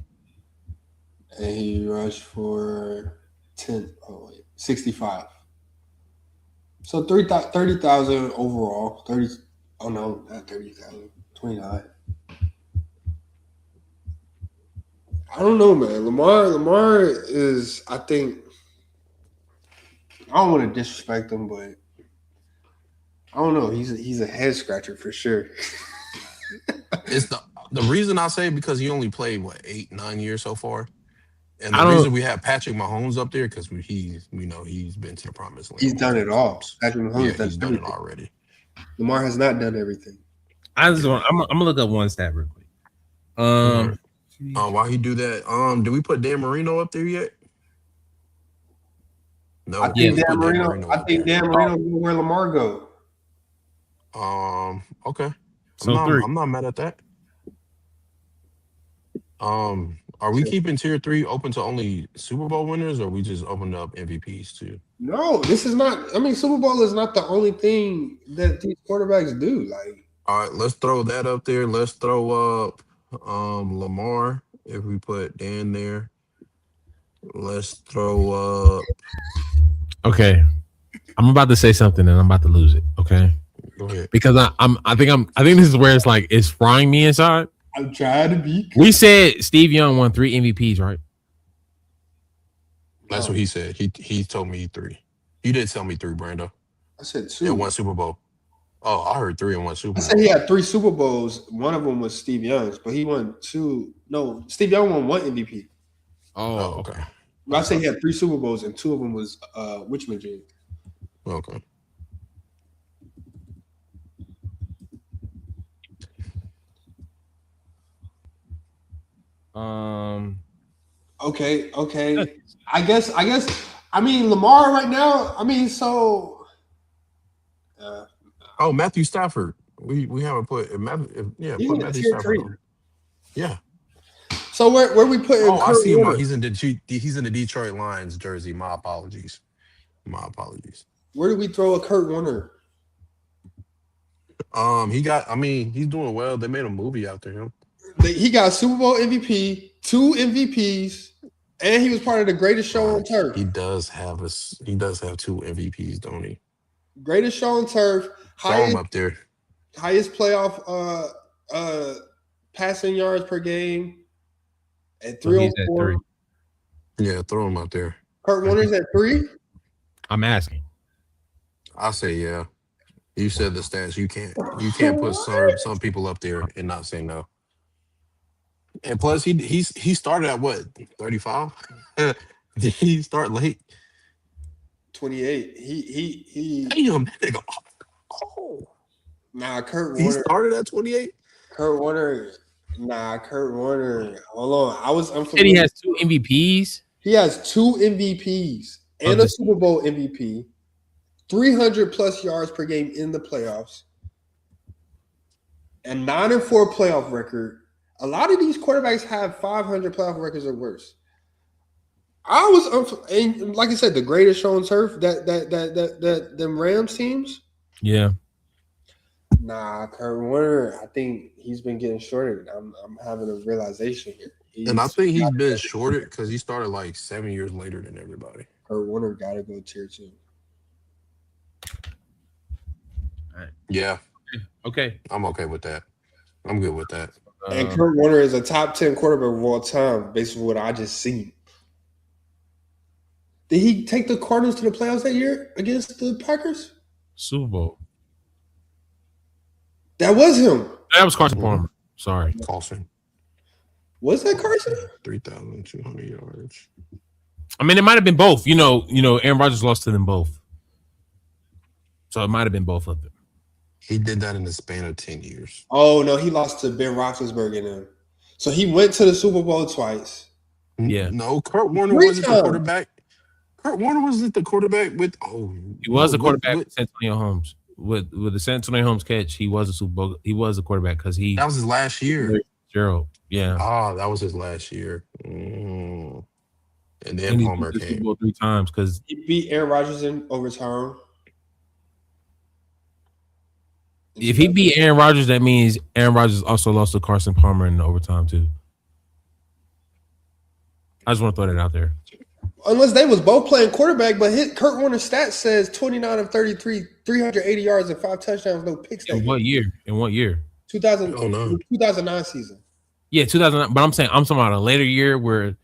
And he rushed for 65. So 30,000 overall. 30. Oh no, not 30,000. 29. I don't know, man. Lamar is. I think. I don't want to disrespect him, but I don't know. He's a head scratcher for sure. It's the reason I say because he only played 8-9 years so far, and the reason we have Patrick Mahomes up there because he's been to the promised land. He's done it all. Patrick Mahomes he's done it already. Lamar has not done everything. I'm gonna look up one stat real quick. While he do that, do we put Dan Marino up there yet? No, I think Dan Marino go where Lamar go. Okay. So I'm not mad at that. Are we keeping tier 3 open to only Super Bowl winners, or we just opened up MVPs too? No, this is not. I mean, Super Bowl is not the only thing that these quarterbacks do. Like, all right, let's throw that up there. Let's throw up Lamar If we put Dan there, let's throw up. Okay, I'm about to say something and I'm about to lose it. Okay, Go ahead. because I think this is where it's like it's frying me inside. I'm trying to be. We said Steve Young won 3 MVPs, right? That's what he said. He told me 3. He did tell me 3, Brando. I said 2. And 1 Super Bowl. Oh, I heard 3 and 1 Super I Bowl. said he had 3 Super Bowls. One of them was Steve Young's, but he won 2. No, Steve Young won 1 MVP. Oh, okay. But I said he had 3 Super Bowls, and 2 of them was Richmond Jig. Okay. Okay. I guess. I mean, Lamar right now. I mean, so. Oh, Matthew Stafford. We haven't put Matthew. Put Matthew Stafford on. Yeah. So where we putting? Oh, Kurt I see him. Warner? He's in the Detroit Lions jersey. My apologies. Where do we throw a Kurt Warner? He's doing well. They made a movie out there. He got Super Bowl MVP, 2 MVPs, and he was part of the greatest show on turf. He does have 2 MVPs, don't he? Greatest show on turf. Throw him up there. Highest playoff passing yards per game at 304. Yeah, throw him up there. Kurt Warner's at 3. I'm asking. I say yeah. You said the stats. You can't put some people up there and not say no. And plus, he started at what, 35? Did he start late? 28. He Damn, that nigga. Oh. Nah, Kurt He Warner. started at 28? Kurt Warner. Hold on. Said he has 2 MVPs. He has 2 MVPs and a Super Bowl MVP, 300 plus yards per game in the playoffs, and 9-4 playoff record. A lot of these quarterbacks have 500 playoff records or worse. And like I said, the greatest show on turf. That them Rams teams. Yeah. Nah, Kurt Warner. I think he's been getting shorted. I'm having a realization here. And I think he's been shorted because he started like 7 years later than everybody. Kurt Warner got to go tier 2. All right. Yeah. Okay. I'm okay with that. I'm good with that. And Kurt Warner is a top 10 quarterback of all time, based on what I just seen. Did he take the Cardinals to the playoffs that year against the Packers? Super Bowl. That was him. That was Carson Palmer. Sorry. Carson. Was that Carson? 3,200 yards. I mean, it might have been both. You know, Aaron Rodgers lost to them both. So it might have been both of them. He did that in the span of 10 years. Oh, no, he lost to Ben Roethlisberger and them. So he went to the Super Bowl twice. Yeah. No, Kurt Warner wasn't the quarterback. Kurt Warner wasn't the quarterback with. Oh, he was the quarterback with San Antonio Holmes. With the San Antonio Holmes catch, he was a Super Bowl. He was the quarterback because that was his last year. Gerald, yeah. Oh, that was his last year. And then Palmer came Super Bowl 3 times because he beat Aaron Rodgers in overtime. If he beat Aaron Rodgers, that means Aaron Rodgers also lost to Carson Palmer in overtime too. I just want to throw that out there. Unless they was both playing quarterback, but Kurt Warner's stats says 29 of 33, 380 yards and 5 touchdowns, no picks. In what year? 2009 season. Yeah, 2009. But I'm talking about a later year where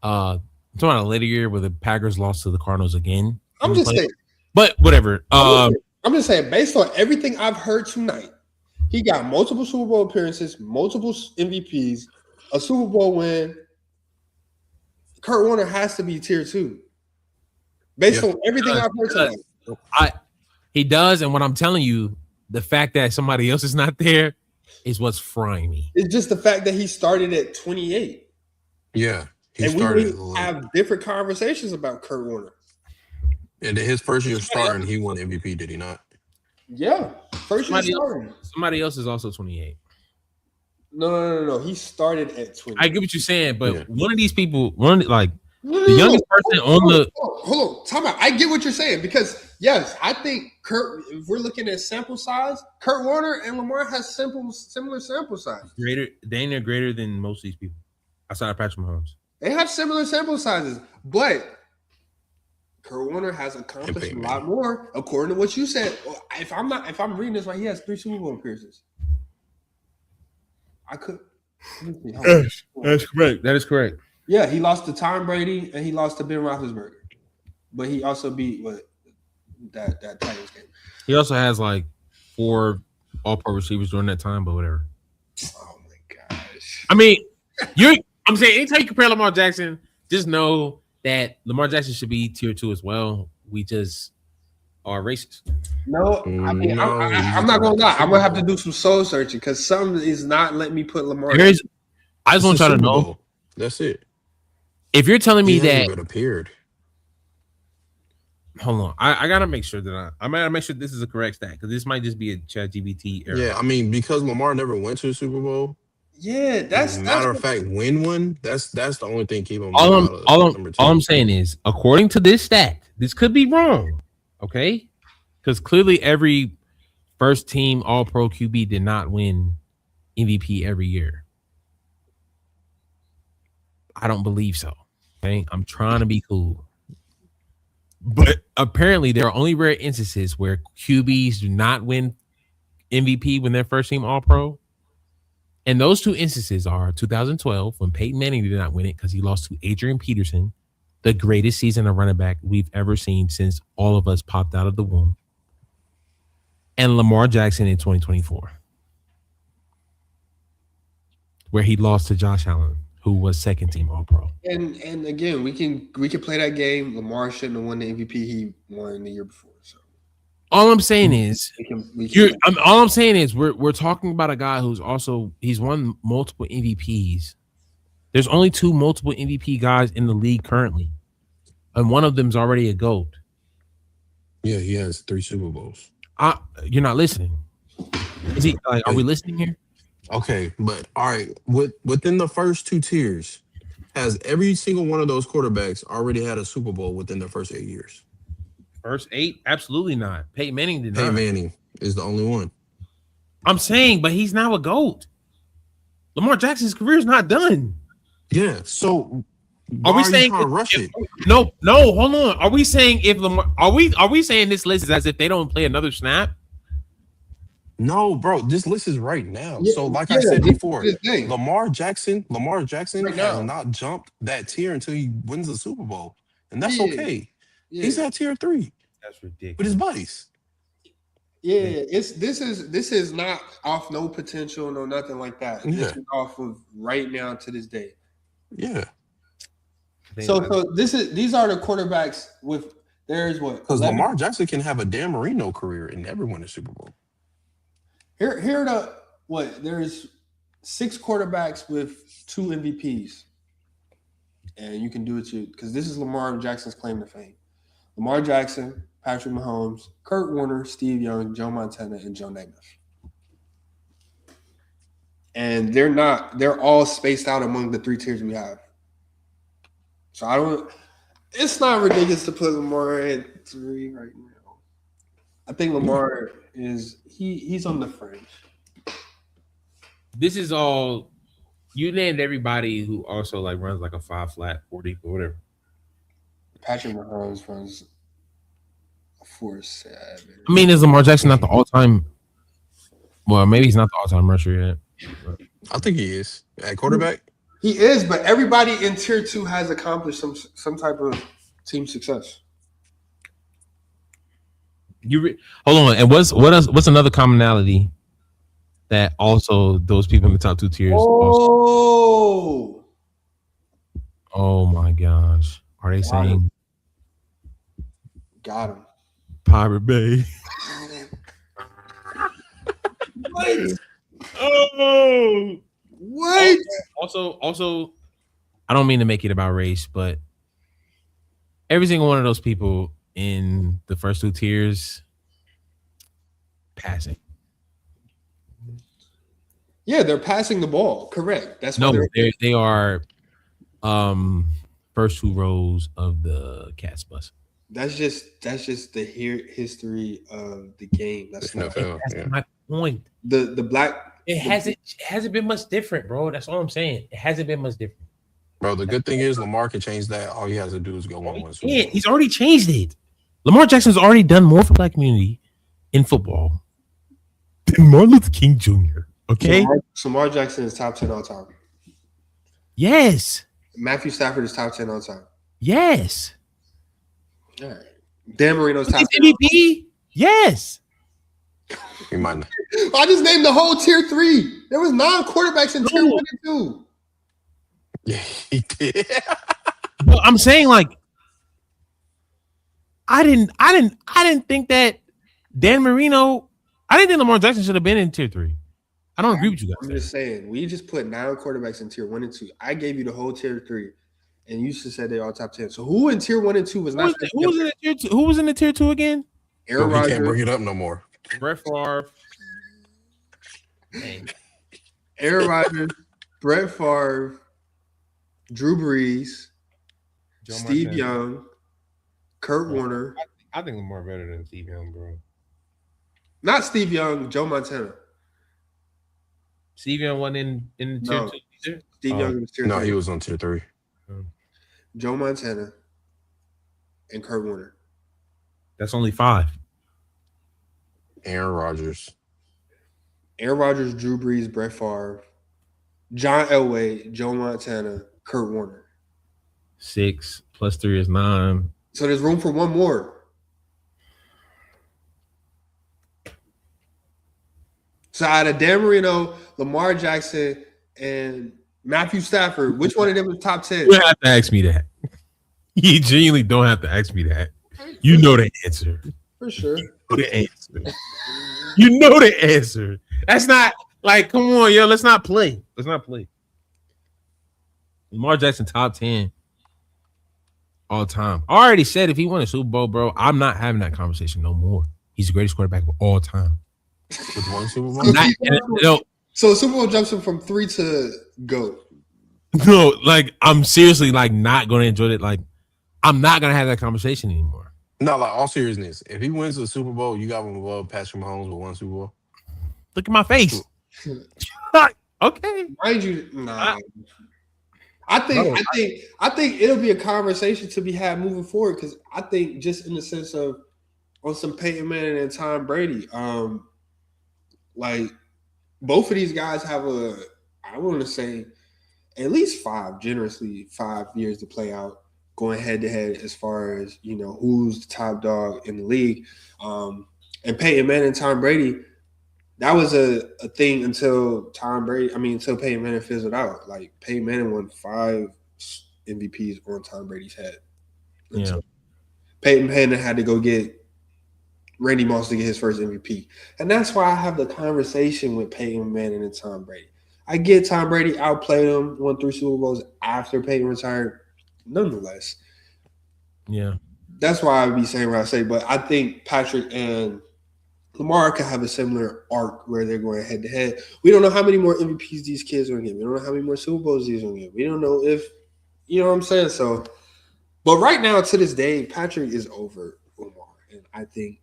the Packers lost to the Cardinals again. I'm just saying. But whatever. I'm just saying, based on everything I've heard tonight, he got multiple Super Bowl appearances, multiple MVPs, a Super Bowl win. Kurt Warner has to be tier 2. Based on everything I've heard tonight. He does, and what I'm telling you, the fact that somebody else is not there is what's frying me. It's just the fact that he started at 28. Yeah. And we have different conversations about Kurt Warner. And his first year starting, he won MVP, did he not? Yeah. First year starting. Somebody else is also 28. No. He started at 20. I get what you're saying, but one of these people, the youngest person on the. Hold on. Time out. I get what you're saying because, yes, I think if we're looking at sample size, Kurt Warner and Lamar has similar sample size. They're greater than most of these people. outside of Patrick Mahomes. They have similar sample sizes, but Kurt Warner has accomplished a Peyton lot more, according to what you said. If I'm reading this right, he has 3 Super Bowl appearances. I could. That's correct. That is correct. Yeah, he lost to Tom Brady and he lost to Ben Roethlisberger, but he also beat that Titans game. He also has like 4 All-Pro receivers during that time, but whatever. Oh my gosh! I mean, I'm saying anytime you compare Lamar Jackson, just know that Lamar Jackson should be tier 2 as well. We just are racist. No, I mean, I'm not gonna lie. I'm gonna have to do some soul searching because something is not letting me put Lamar. I just want y'all to know. That's it. If you're telling me that it appeared. Hold on, I gotta make sure that I gotta make sure this is a correct stat because this might just be a ChatGPT error. Yeah, I mean, because Lamar never went to the Super Bowl. Yeah, that's matter of fact, win one. That's the only thing keep him. All I'm saying is, according to this stat, this could be wrong. Okay, because clearly every first team All Pro QB did not win MVP every year. I don't believe so. Okay, I'm trying to be cool. But apparently, there are only rare instances where QBs do not win MVP when they're first team All Pro. And those 2 instances are 2012 when Peyton Manning did not win it because he lost to Adrian Peterson, the greatest season of running back we've ever seen since all of us popped out of the womb, and Lamar Jackson in 2024, where he lost to Josh Allen, who was second team All Pro. And again, we can play that game.Lamar shouldn't have won the MVP he won the year before. So all I'm saying is, all I'm saying is we're talking about a guy he's won multiple MVPs. There's only 2 multiple MVP guys in the league currently, and one of them's already a GOAT. Yeah, he has 3 Super Bowls. You're not listening. Is he? Are we listening here? Okay, but all right. Within the first 2 tiers, has every single one of those quarterbacks already had a Super Bowl within the first 8 years? First 8? Absolutely not. Peyton Manning did not. Peyton Manning is the only one. I'm saying, but he's now a GOAT. Lamar Jackson's career is not done. Yeah, so are we saying trying to rush it? No, hold on. Are we saying if Lamar are we saying this list is as if they don't play another snap? No, bro, this list is right now. Yeah, so like I said before, thing. Lamar Jackson Right has now. not jumped that tier until he wins the Super Bowl. And that's Yeah. okay. Yeah. He's at tier 3 That's ridiculous. with his buddies. Yeah, this is not off no potential, no nothing like that. Yeah. This is off of right now to this day. Yeah. So these are the quarterbacks with there's what Because 11? Lamar Jackson can have a Dan Marino career and never win a Super Bowl. Here are the what there's 6 quarterbacks with 2 MVPs. And you can do it too, because this is Lamar Jackson's claim to fame. Lamar Jackson, Patrick Mahomes, Kurt Warner, Steve Young, Joe Montana, and Joe Namath. And they're all spaced out among the 3 tiers we have. So it's not ridiculous to put Lamar at 3 right now. I think Lamar he's on the fringe. This is all you named everybody who also like runs like a 5 flat 40 or whatever. Patrick Mahomes runs a 4.7. I mean, is Lamar Jackson not the all-time? Well, maybe he's not the all-time rusher yet. I think he is. At quarterback? He is, but everybody in tier 2 has accomplished some type of team success. Hold on, and what's another commonality that also those people in the top 2 tiers? Oh my gosh, are they saying got him? Pirate Bay? What? Oh, what? Also, I don't mean to make it about race, but every single one of those people in the first 2 tiers passing. Yeah, they're passing the ball. Correct. That's no, what they are first 2 rows of the Cats bus. That's just the history of the game. That's my point. The black it hasn't been much different, bro. That's all I'm saying. It hasn't been much different. Bro, the good thing is Lamar can change that. All he has to do is go one Super Yeah, Bowl. he's already changed it. Lamar Jackson's already done more for the black community in football than Martin Luther King Jr. Okay. Lamar Jackson is top 10 all time. Yes. Matthew Stafford is top 10 all time. Yes. All right. Dan Marino's top 10. MVP? Yes. He might not. I just named the whole tier 3. There was 9 quarterbacks in tier 1 and 2. Yeah, he did. But I'm saying, like, I didn't think that Dan Marino. I didn't think Lamar Jackson should have been in tier 3. I don't agree with you guys. I'm just saying, we just put 9 quarterbacks in tier 1 and 2. I gave you the whole tier 3, and you just said they all top 10. So who in tier 1 and 2 was not? Who was in the tier 2? Who was in the tier 2 again? Aaron He can't bring Rodgers, it up no more. Brett Favre. Aaron Rodgers, Brett Favre, Drew Brees, Steve Young, Kurt Warner. I think Lamar better than Steve Young, bro. Not Steve Young, Joe Montana. Steve Young wasn't in tier No. 2 either. Steve Young was tier No, 3. he was on tier 3. Joe Montana and Kurt Warner. That's only 5. Aaron Rodgers. Aaron Rodgers, Drew Brees, Brett Favre, John Elway, Joe Montana, Kurt Warner. 6 plus 3 is 9. So there's room for one more. So out of Dan Marino, Lamar Jackson, and Matthew Stafford, which one of them is top 10? You don't have to ask me that. You genuinely don't have to ask me that. You know the answer. For sure. You know the answer. You know the answer. That's not like, come on, yo. Let's not play. Let's not play. Lamar Jackson top 10 all time. I already said if he won a Super Bowl, bro, I'm not having that conversation no more. He's the greatest quarterback of all time. With one Super Bowl? So Super Bowl jumps him from 3 to GOAT. No, like I'm seriously like not gonna enjoy it. Like I'm not gonna have that conversation anymore. No, like all seriousness. If he wins the Super Bowl, you got him above Patrick Mahomes with one Super Bowl. Look at my face. Okay. Mind you, nah. I think it'll be a conversation to be had moving forward because I think just in the sense of on some Peyton Manning and Tom Brady, like both of these guys have I want to say at least 5 years to play out going head to head as far as who's the top dog in the league. And Peyton Manning and Tom Brady, that was a thing until Peyton Manning fizzled out. Like Peyton Manning won 5 MVPs on Tom Brady's head. Yeah. Peyton Manning had to go get Randy Moss to get his first MVP. And that's why I have the conversation with Peyton Manning and Tom Brady. I get Tom Brady outplayed him, won 3 Super Bowls after Peyton retired. Nonetheless. Yeah. That's why I would be saying what I say. But I think Patrick and Lamar could have a similar arc where they're going head to head. We don't know how many more MVPs these kids are going to get. We don't know how many more Super Bowls these are going to get. We don't know if, you know what I'm saying? So, but right now, to this day, Patrick is over Lamar. And I think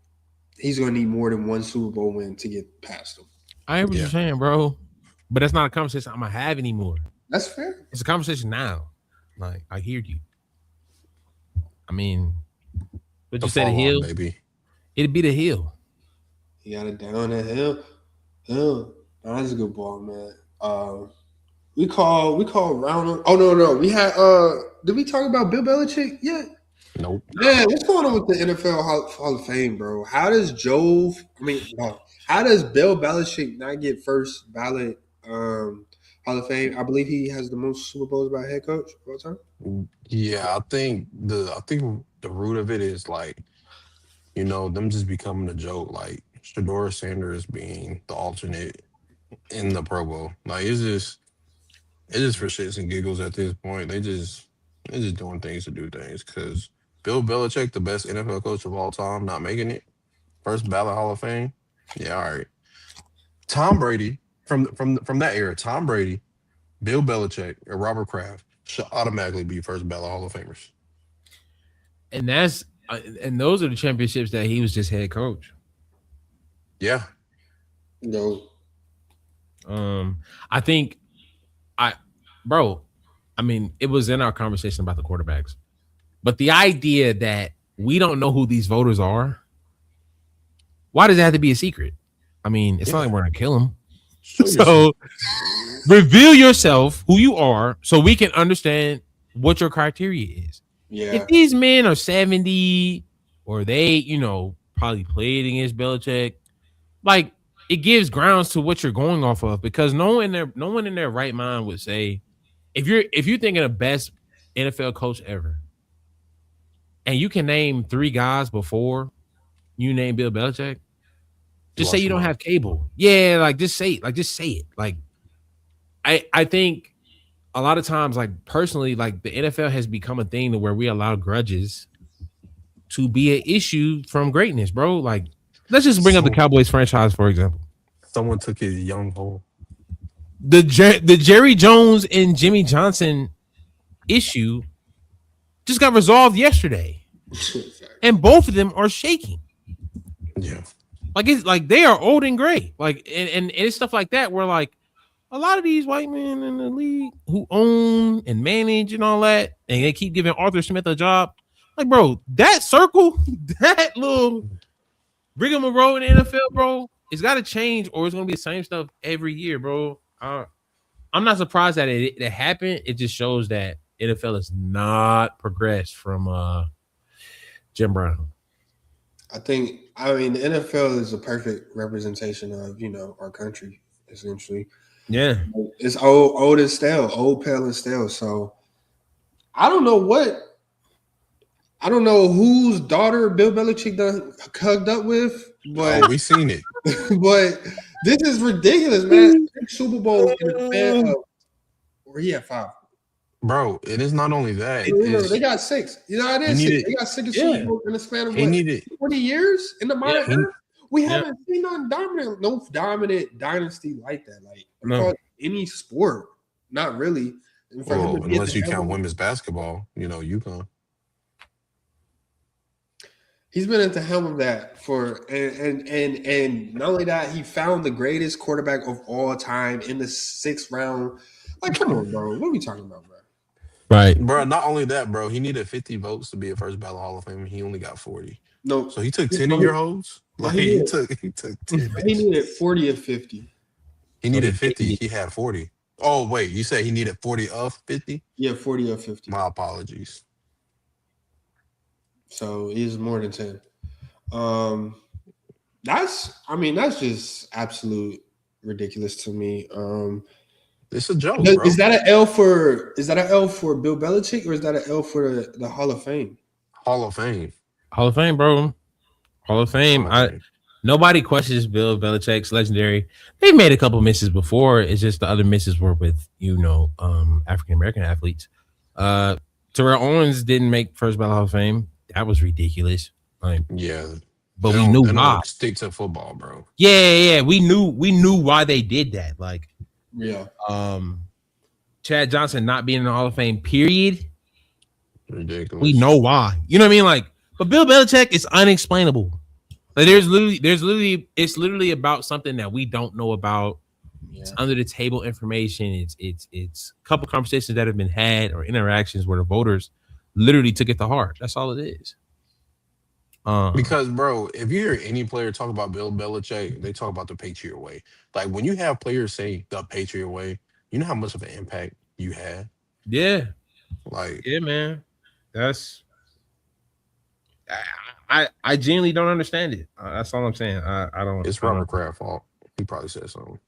he's going to need more than 1 Super Bowl win to get past him. I hear what you're saying, bro. But that's not a conversation I'm going to have anymore. That's fair. It's a conversation now. Like, I hear you. I mean, what you said, the hill? Baby. It'd be the hill. He got it down that hill. Oh, that's a good ball, man. We call round. Oh no. We had did we talk about Bill Belichick yet? Nope. Man, what's going on with the NFL Hall of Fame, bro? How does Bill Belichick not get first ballot Hall of Fame? I believe he has the most Super Bowls by head coach of all time. Yeah, I think the root of it is like, them just becoming a joke. Like Shedeur Sanders being the alternate in the Pro Bowl. Like it's just for shits and giggles at this point. They're just doing things to do things. Because Bill Belichick, the best NFL coach of all time, not making it first ballot Hall of Fame. Yeah, all right. Tom Brady from that era. Tom Brady, Bill Belichick, and Robert Kraft should automatically be first ballot Hall of Famers. And those are the championships that he was just head coach. Yeah. No. I think bro, I mean, it was in our conversation about the quarterbacks, but the idea that we don't know who these voters are, why does it have to be a secret? I mean, it's not like we're gonna kill them. Show yourself. So reveal yourself, who you are, so we can understand what your criteria is. Yeah. If these men are 70 or they, probably played against Belichick, like it gives grounds to what you're going off of, because no one in their right mind would say, if you're thinking of best NFL coach ever, and you can name 3 guys before you name Bill Belichick, just say you don't have cable. Yeah, like just say it. Like I think a lot of times, like personally, like the NFL has become a thing to where we allow grudges to be an issue from greatness, bro. Like, let's just bring up the Cowboys franchise, for example. Someone took his young hole. The Jerry Jones and Jimmy Johnson issue just got resolved yesterday, and both of them are shaking. Yeah, like it's like they are old and gray. Like, and it's stuff like that where like a lot of these white men in the league who own and manage and all that, and they keep giving Arthur Smith a job. Like, bro, that circle, that little rigmarole in the NFL, bro, it's got to change, or it's gonna be the same stuff every year, bro. I'm not surprised that it happened. It just shows that NFL has not progressed from Jim Brown. I mean, the NFL is a perfect representation of, our country, essentially. Yeah. It's old and stale, old, pale, and stale. So I don't know whose daughter Bill Belichick done hugged up with, but we seen it. But this is ridiculous, man. Super Bowl in the span of, where he had 5. Bro, it is not only that. They got 6. You know, they got 6 Super Bowls in the span of 40 years in the modern era. We haven't seen no dominant dynasty like that. Like across any sport, not really. Unless you count women's basketball, UConn. He's been at the helm of that for and not only that, he found the greatest quarterback of all time in the 6th round. Like, come on, bro. What are we talking about, bro? Right. Bro, not only that, bro. He needed 50 votes to be a first ballot Hall of Fame. He only got 40. No. So he took 10 of your hoes? Like, he took 10. He needed 40 of 50. He needed 50. He had 40. Oh, wait. You said he needed 40 of 50? Yeah, 40 of 50. My apologies. So he's more than 10. That's just absolute ridiculous to me. It's a joke, bro. Is that an L for Bill Belichick, or is that an L for the Hall of Fame? Hall of Fame. Hall of Fame, bro. Hall of Fame. Nobody questions Bill Belichick's legendary. They've made a couple misses before. It's just the other misses were with, African American athletes. Terrell Owens didn't make first ballot Hall of Fame. That was ridiculous. Like, yeah. But we knew why. Stick to football, bro. Yeah. We knew why they did that. Like, yeah. Chad Johnson not being in the Hall of Fame, period. Ridiculous. We know why. You know what I mean? Like, but Bill Belichick is unexplainable. Like, it's literally about something that we don't know about. Yeah. It's under the table information. It's a couple conversations that have been had or interactions where the voters literally took it to heart. That's all it is. Because, bro, if you hear any player talk about Bill Belichick, they talk about the Patriot way. Like, when you have players say the Patriot way, you know how much of an impact you had? Yeah. Like, yeah, man. That's I genuinely don't understand it. That's all I'm saying. I don't. It's Robert Kraft's fault. He probably said something.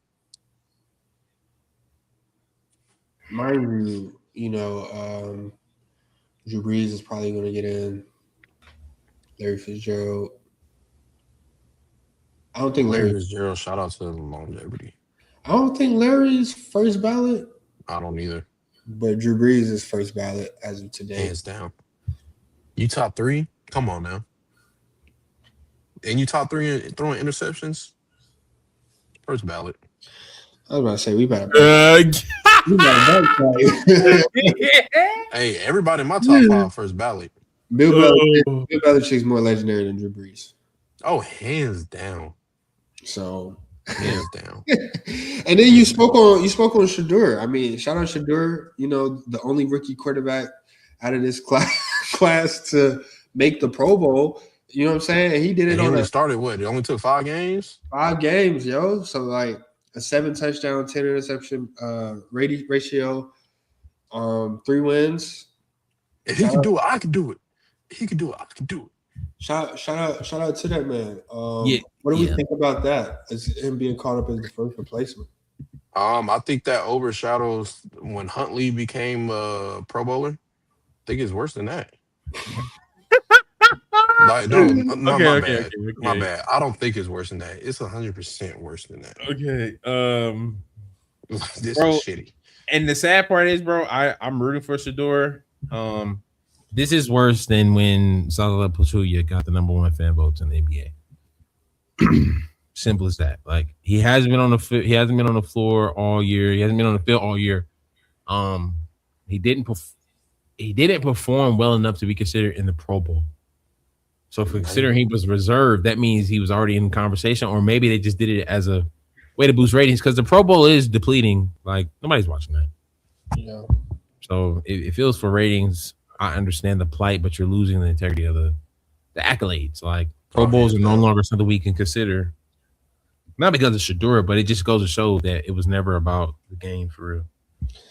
Mind you, Drew Brees is probably going to get in. Larry Fitzgerald. I don't think Larry Fitzgerald. Shout out to longevity. I don't think Larry's first ballot. I don't either. But Drew Brees is first ballot as of today. Hands down. You top 3? Come on now. And you top 3 in throwing interceptions? First ballot. I was about to say, we better. Hey, everybody in my top 5 first ballot. Bill Belichick's more legendary than Drew Brees. Oh, hands down. So Hands down. And then you spoke on Shedeur. I mean, shout out Shedeur. You know, the only rookie quarterback out of this class to make the Pro Bowl. You know what I'm saying? He did it He on only started what? It only took 5 games. 5 games, yo. So like a 7 touchdown, 10 interception ratio, 3 wins. If he can do it, I can do it. He can do it, I can do it. Shout out to that man. Yeah, what do we think about that? As him being caught up as the first replacement? I think that overshadows when Huntley became a Pro Bowler. I think it's worse than that. Like, no, my bad. My bad. I don't think it's worse than that. It's 100% worse than that. Okay. This bro, is shitty. And the sad part is, bro, I'm rooting for Shedeur. This is worse than when Salah Pachulia got the #1 fan votes in the NBA. Simple as that. Like he hasn't been on the floor all year. He hasn't been on the field all year. He didn't perform well enough to be considered in the Pro Bowl. So for considering he was reserved, that means he was already in conversation, or maybe they just did it as a way to boost ratings because the Pro Bowl is depleting. Like nobody's watching that. Yeah. So it feels for ratings. I understand the plight, but you're losing the integrity of the accolades. Like Pro Bowls are no longer something we can consider. Not because of Shedeur, but it just goes to show that it was never about the game for real.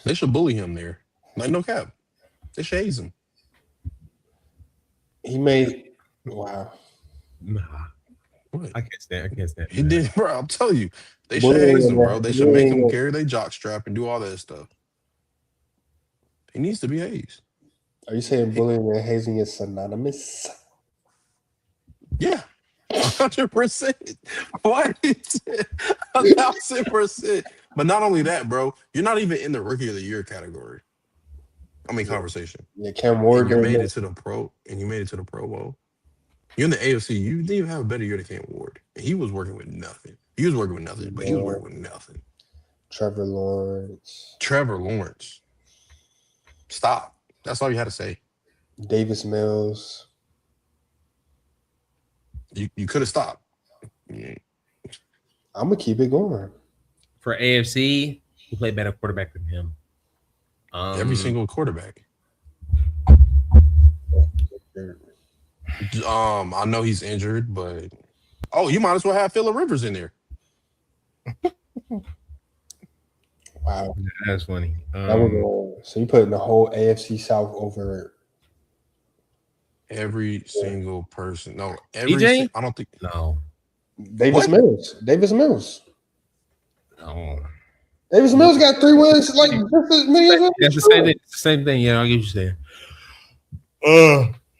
They should bully him there. Like no cap. They should haze him. He made wow. Nah. What? I can't stand. He did, bro. I'm telling you. They should haze him, bro. They should make him carry their jock strap and do all that stuff. He needs to be hazed. Are you saying bullying and hazing is synonymous? Yeah. 100%. What? 1,000%. But not only that, bro. You're not even in the Rookie of the Year category. I mean, conversation. Yeah, Cam Ward. You made it to the Pro, and you made it to the Pro Bowl. You're in the AFC. You didn't even have a better year than Cam Ward. And he was working with nothing. He was working with nothing, but he was working with nothing. Trevor Lawrence. Stop. That's all you had to say. Davis Mills. You could have stopped. I'm gonna keep it going. For AFC, who played better quarterback than him? Every single quarterback. I know he's injured, but you might as well have Phillip Rivers in there. Wow, that's funny. So you putting the whole AFC South over every single person. No, DJ? I don't think. No. Davis Mills. No. Davis Mills got 3 wins. Like that's the same thing. Yeah, I'll get you saying.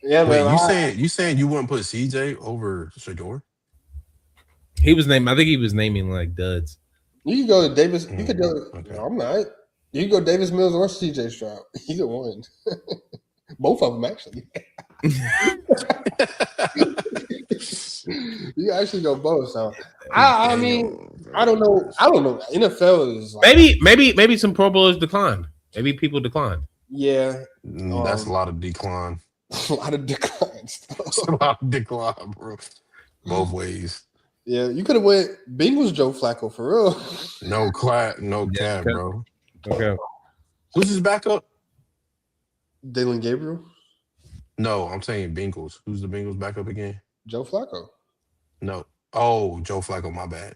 Yeah, wait, man. you saying you wouldn't put CJ over Shedeur? He was naming. I think he was naming like duds. You could go to Davis. You could do. Okay. No, I'm not. You could go Davis Mills or CJ Stroud. Either one. Both of them actually. You actually go both. So I mean, I don't know. NFL is like, maybe some Pro Bowlers declined. Maybe people declined. Yeah, that's a lot of decline. A lot of declines. That's a lot of decline, bro. Both ways. Yeah, you could have went Bengals Joe Flacco for real. No cap, bro. Okay. Who's his backup? Dylan Gabriel. No, I'm saying Bengals. Who's the Bengals backup again? Joe Flacco. No. Oh, Joe Flacco. My bad.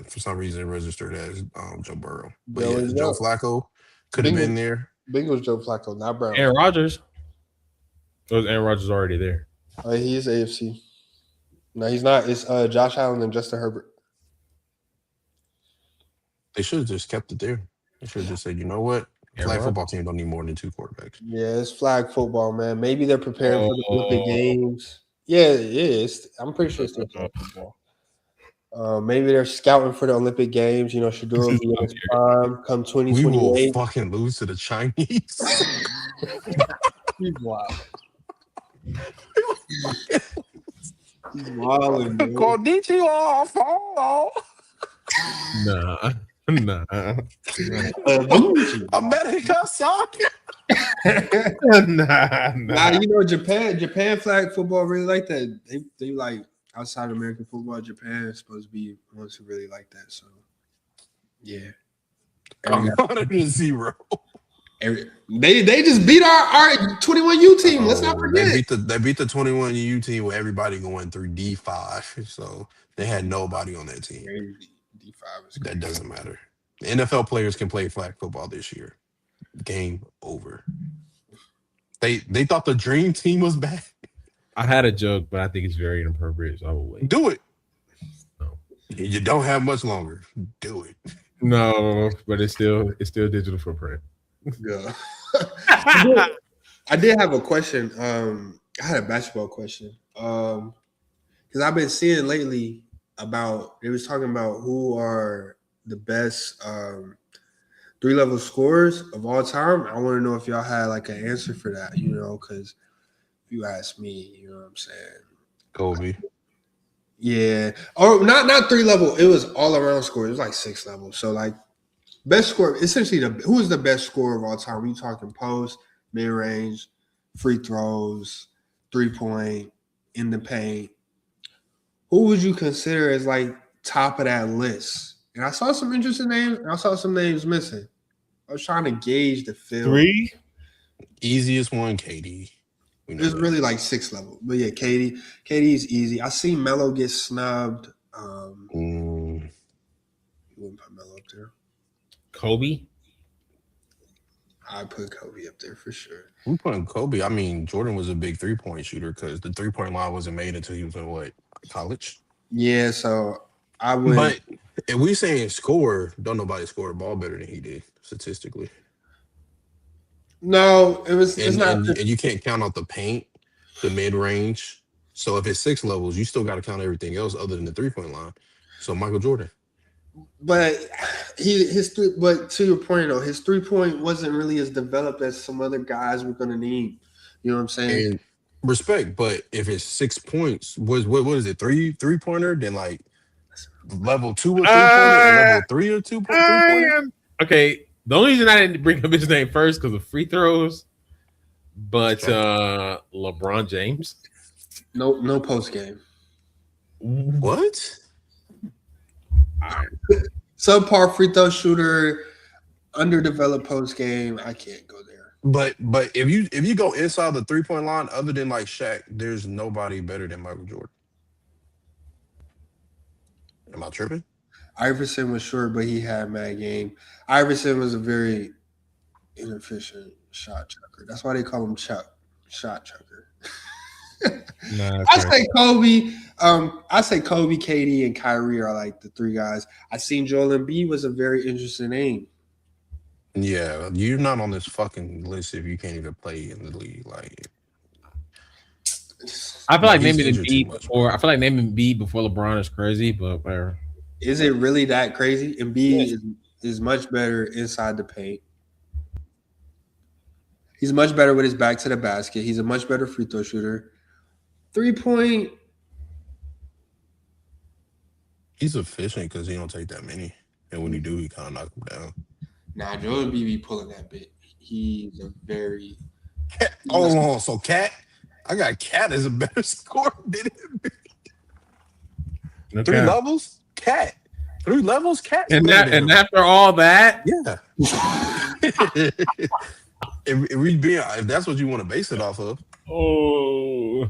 For some reason, it registered as Joe Burrow. But yeah, Joe Flacco could have been there. Bengals Joe Flacco, not Brown. Aaron Rodgers. Or was Aaron Rodgers already there? He is AFC. No, he's not. It's Josh Allen and Justin Herbert. They should have just kept it there. They should have just said, you know what? Flag football team don't need more than 2 quarterbacks. Yeah, it's flag football, man. Maybe they're preparing for the Olympic Games. Yeah, it is. I'm pretty sure it's still flag football. Maybe they're scouting for the Olympic Games. You know, Shedeur will be in his prime come 2028. We will fucking lose to the Chinese. He's wild. He's wild. Konnichiwa, follow. Nah. America soccer. Nah. You know, Japan flag football really like that. They like outside of American football, Japan is supposed to be ones who really like that. So, yeah. I'm 100-0. They just beat our 21U team. Let's not forget. They beat the 21U team with everybody going through D5. So they had nobody on that team. D5 is that doesn't matter. The NFL players can play flag football this year. Game over. They thought the dream team was bad. I had a joke, but I think it's very inappropriate, so I will wait. Do it. No. You don't have much longer. Do it. No, but it's still digital footprint. Yeah. I did have a question. I had a basketball question. Because I've been seeing lately about they was talking about who are the best 3-level scorers of all time. I want to know if y'all had like an answer for that, because if you ask me, you know what I'm saying? Kobe. Yeah. Or not 3-level. It was all around score. It was like 6 levels. So like best score, essentially who is the best scorer of all time? We talking post, mid-range, free throws, 3-point, in the paint. Who would you consider as like top of that list? And I saw some interesting names, and I saw some names missing. I was trying to gauge the field. 3? Easiest one, KD. It's really like 6 level. But yeah, KD's easy. I see Melo get snubbed. You wouldn't put Melo up there. Kobe? I'd put Kobe up there for sure. We putting Kobe. I mean, Jordan was a big 3-point shooter because the 3-point line wasn't made until he was in college? Yeah, so I would. But if we saying score, don't nobody score the ball better than he did statistically. No, it's not. And you can't count out the paint, the mid range. So if it's 6 levels, you still got to count everything else other than the 3-point line. So Michael Jordan. But but to your point though, his 3-point wasn't really as developed as some other guys we're gonna need. You know what I'm saying? And respect, but if it's 6 points, what is it? 3-pointer? Then like level 2 or 3-pointer, and level 3 or 3-pointer. Okay, the only reason I didn't bring up his name first because of free throws, but LeBron James. No post game. What? Subpar free throw shooter, underdeveloped post game. I can't go there. But if you go inside the 3-point line, other than like Shaq, there's nobody better than Michael Jordan. Am I tripping? Iverson was short, but he had mad game. Iverson was a very inefficient shot chucker. That's why they call him shot chucker. I say Kobe. I say Kobe, KD, and Kyrie are like the 3 guys. I seen Joel Embiid was a very interesting name. Yeah, you're not on this fucking list if you can't even play in the league. Like, I feel like naming Embiid before. I feel like naming Embiid before LeBron is crazy, but is it really that crazy? Embiid is much better inside the paint. He's much better with his back to the basket. He's a much better free throw shooter. 3-point. He's efficient because he don't take that many, and when he do, he kind of knock him down. Nah, Joel Embiid be pulling that bit. He's a very. Hold on, so Cat, I got Cat as a better scorer than him. Okay. 3 levels, Cat. 3 levels, Cat. And after all that, yeah. if that's what you want to base it off of. Oh,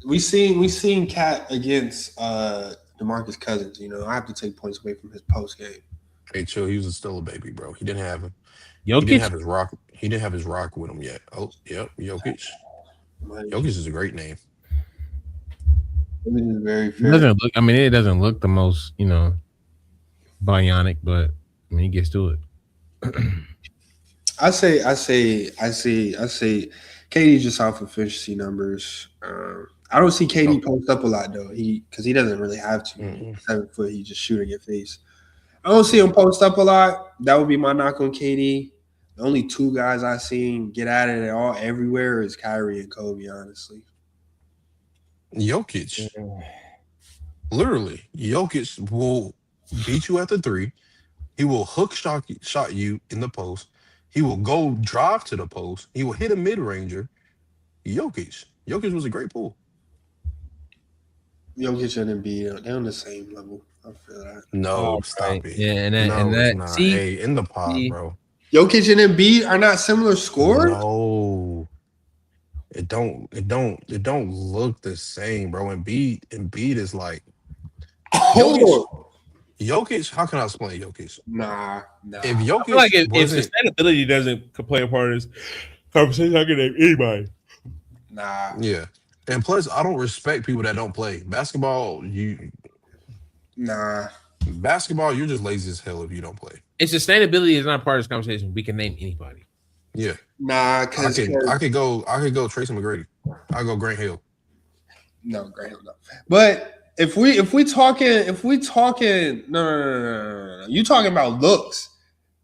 we seen Cat against DeMarcus Cousins. I have to take points away from his post game. Hey, chill. He was still a baby, bro. He didn't have him. Jokic? He didn't have his rock. He didn't have his rock with him yet. Oh, yep, Jokic. Jokic is a great name. It is very fair. It doesn't look the most, bionic, but he gets to it. I say KD just off efficiency numbers. I don't see KD post up a lot though. Because he doesn't really have to. Mm-hmm. 7 foot, he just shooting your face. I don't see him post up a lot. That would be my knock on KD. The only 2 guys I seen get at it all everywhere is Kyrie and Kobe, honestly. Jokic. Literally, Jokic will beat you at the 3. He will hook shot you in the post. He will go drive to the post. He will hit a mid-ranger. Jokic was a great pool. Jokic and Embiid, they're on the same level. I feel that. No, stop it. Yeah, and No, that it's not. see, Hey, in the pod, bro. Jokic and Embiid are not similar scorers. No, it don't look the same, bro. Embiid is like Hold on. Jokic. How can I explain Jokic? Nah. If I Jokic feel like if wasn't, sustainability doesn't play a part of this conversation, I can name anybody. Nah. yeah, and plus I don't respect people that don't play basketball. Nah. Basketball, you're just lazy as hell if you don't play. if sustainability is not part of this conversation, we can name anybody. Yeah, Nah, I because could go Tracy McGrady. I go Grant Hill. no, Graham, no. But if we talking, no. You talking about looks?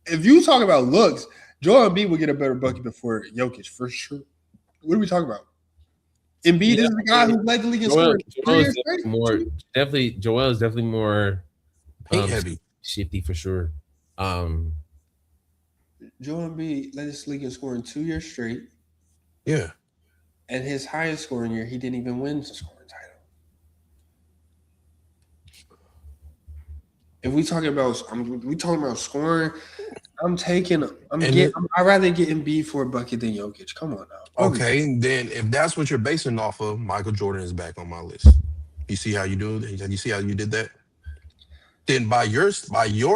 If you talking about looks, Joel Embiid would get a better bucket before Jokic for sure. What are we talking about? Embiid is the guy who led the league in scoring. Joel is Joel is definitely more Paint heavy. shifty for sure. Joel Embiid led this league in scoring 2 years straight. Yeah. And his highest scoring year, he didn't even win the scoring title. If we talking about scoring, I'd rather get Embiid for a bucket than Jokic. Come on now. Okay, then if that's what you're basing off of, Michael Jordan is back on my list. You see how you do it? You see how you did that? Then by your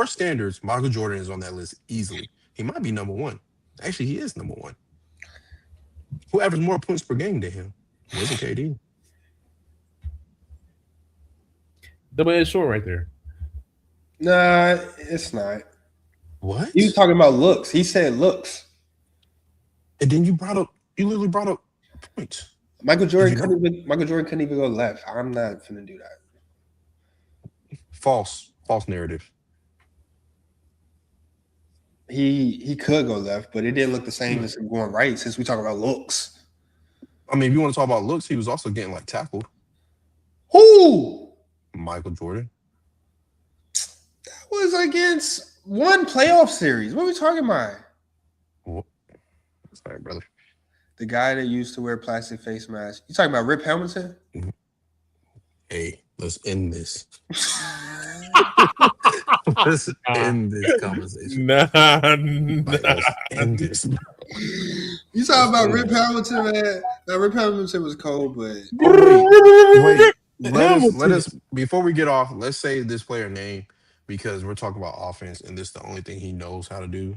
standards, Michael Jordan is on that list easily. He might be number one. Actually, he is number one. Who averaged more points per game than him? Was it KD? Double-edged sword right there. Nah, it's not. What? He was talking about looks. He said looks. And then you literally brought up points. Michael Jordan couldn't even go left. I'm not finna do that. False narrative. He could go left, but it didn't look the same as him going right since we talk about looks. I mean, if you want to talk about looks, he was also getting like tackled. Who? Michael Jordan. That was against one playoff series. What are we talking about? What? Sorry, brother. The guy that used to wear plastic face masks. You talking about Rip Hamilton? Hey, let's end this. Let's end this conversation. Nah. Let's end this. You talking about Rip Hamilton, man? Now, Rip Hamilton was cold, but Wait. Let us before we get off, let's say this player name because we're talking about offense and this is the only thing he knows how to do.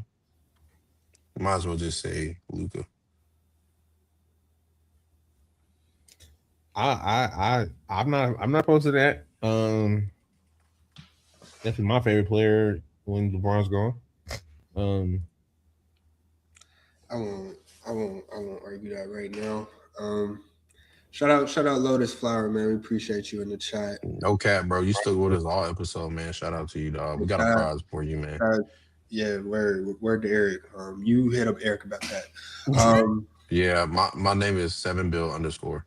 Might as well just say Luka. I'm not opposed to that. Definitely my favorite player when LeBron's gone. I won't argue that right now. Shout out Lotus Flower, man. We appreciate you in the chat. No cap, bro. You stuck with us all episode, man. Shout out to you, dog. We got a prize for you, man. Yeah, word to Eric. You hit up Eric about that. Yeah, my name is 7bill_.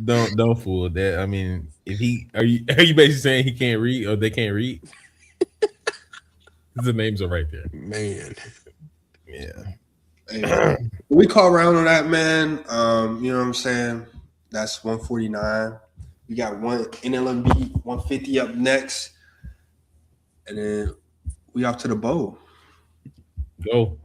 Don't fool that. I mean, if he are you basically saying he can't read or they can't read? The names are right there, man. Yeah. Hey, we call around on that, man. You know what I'm saying? That's 149. We got one NLMB 150 up next, and then we off to the bowl. Go.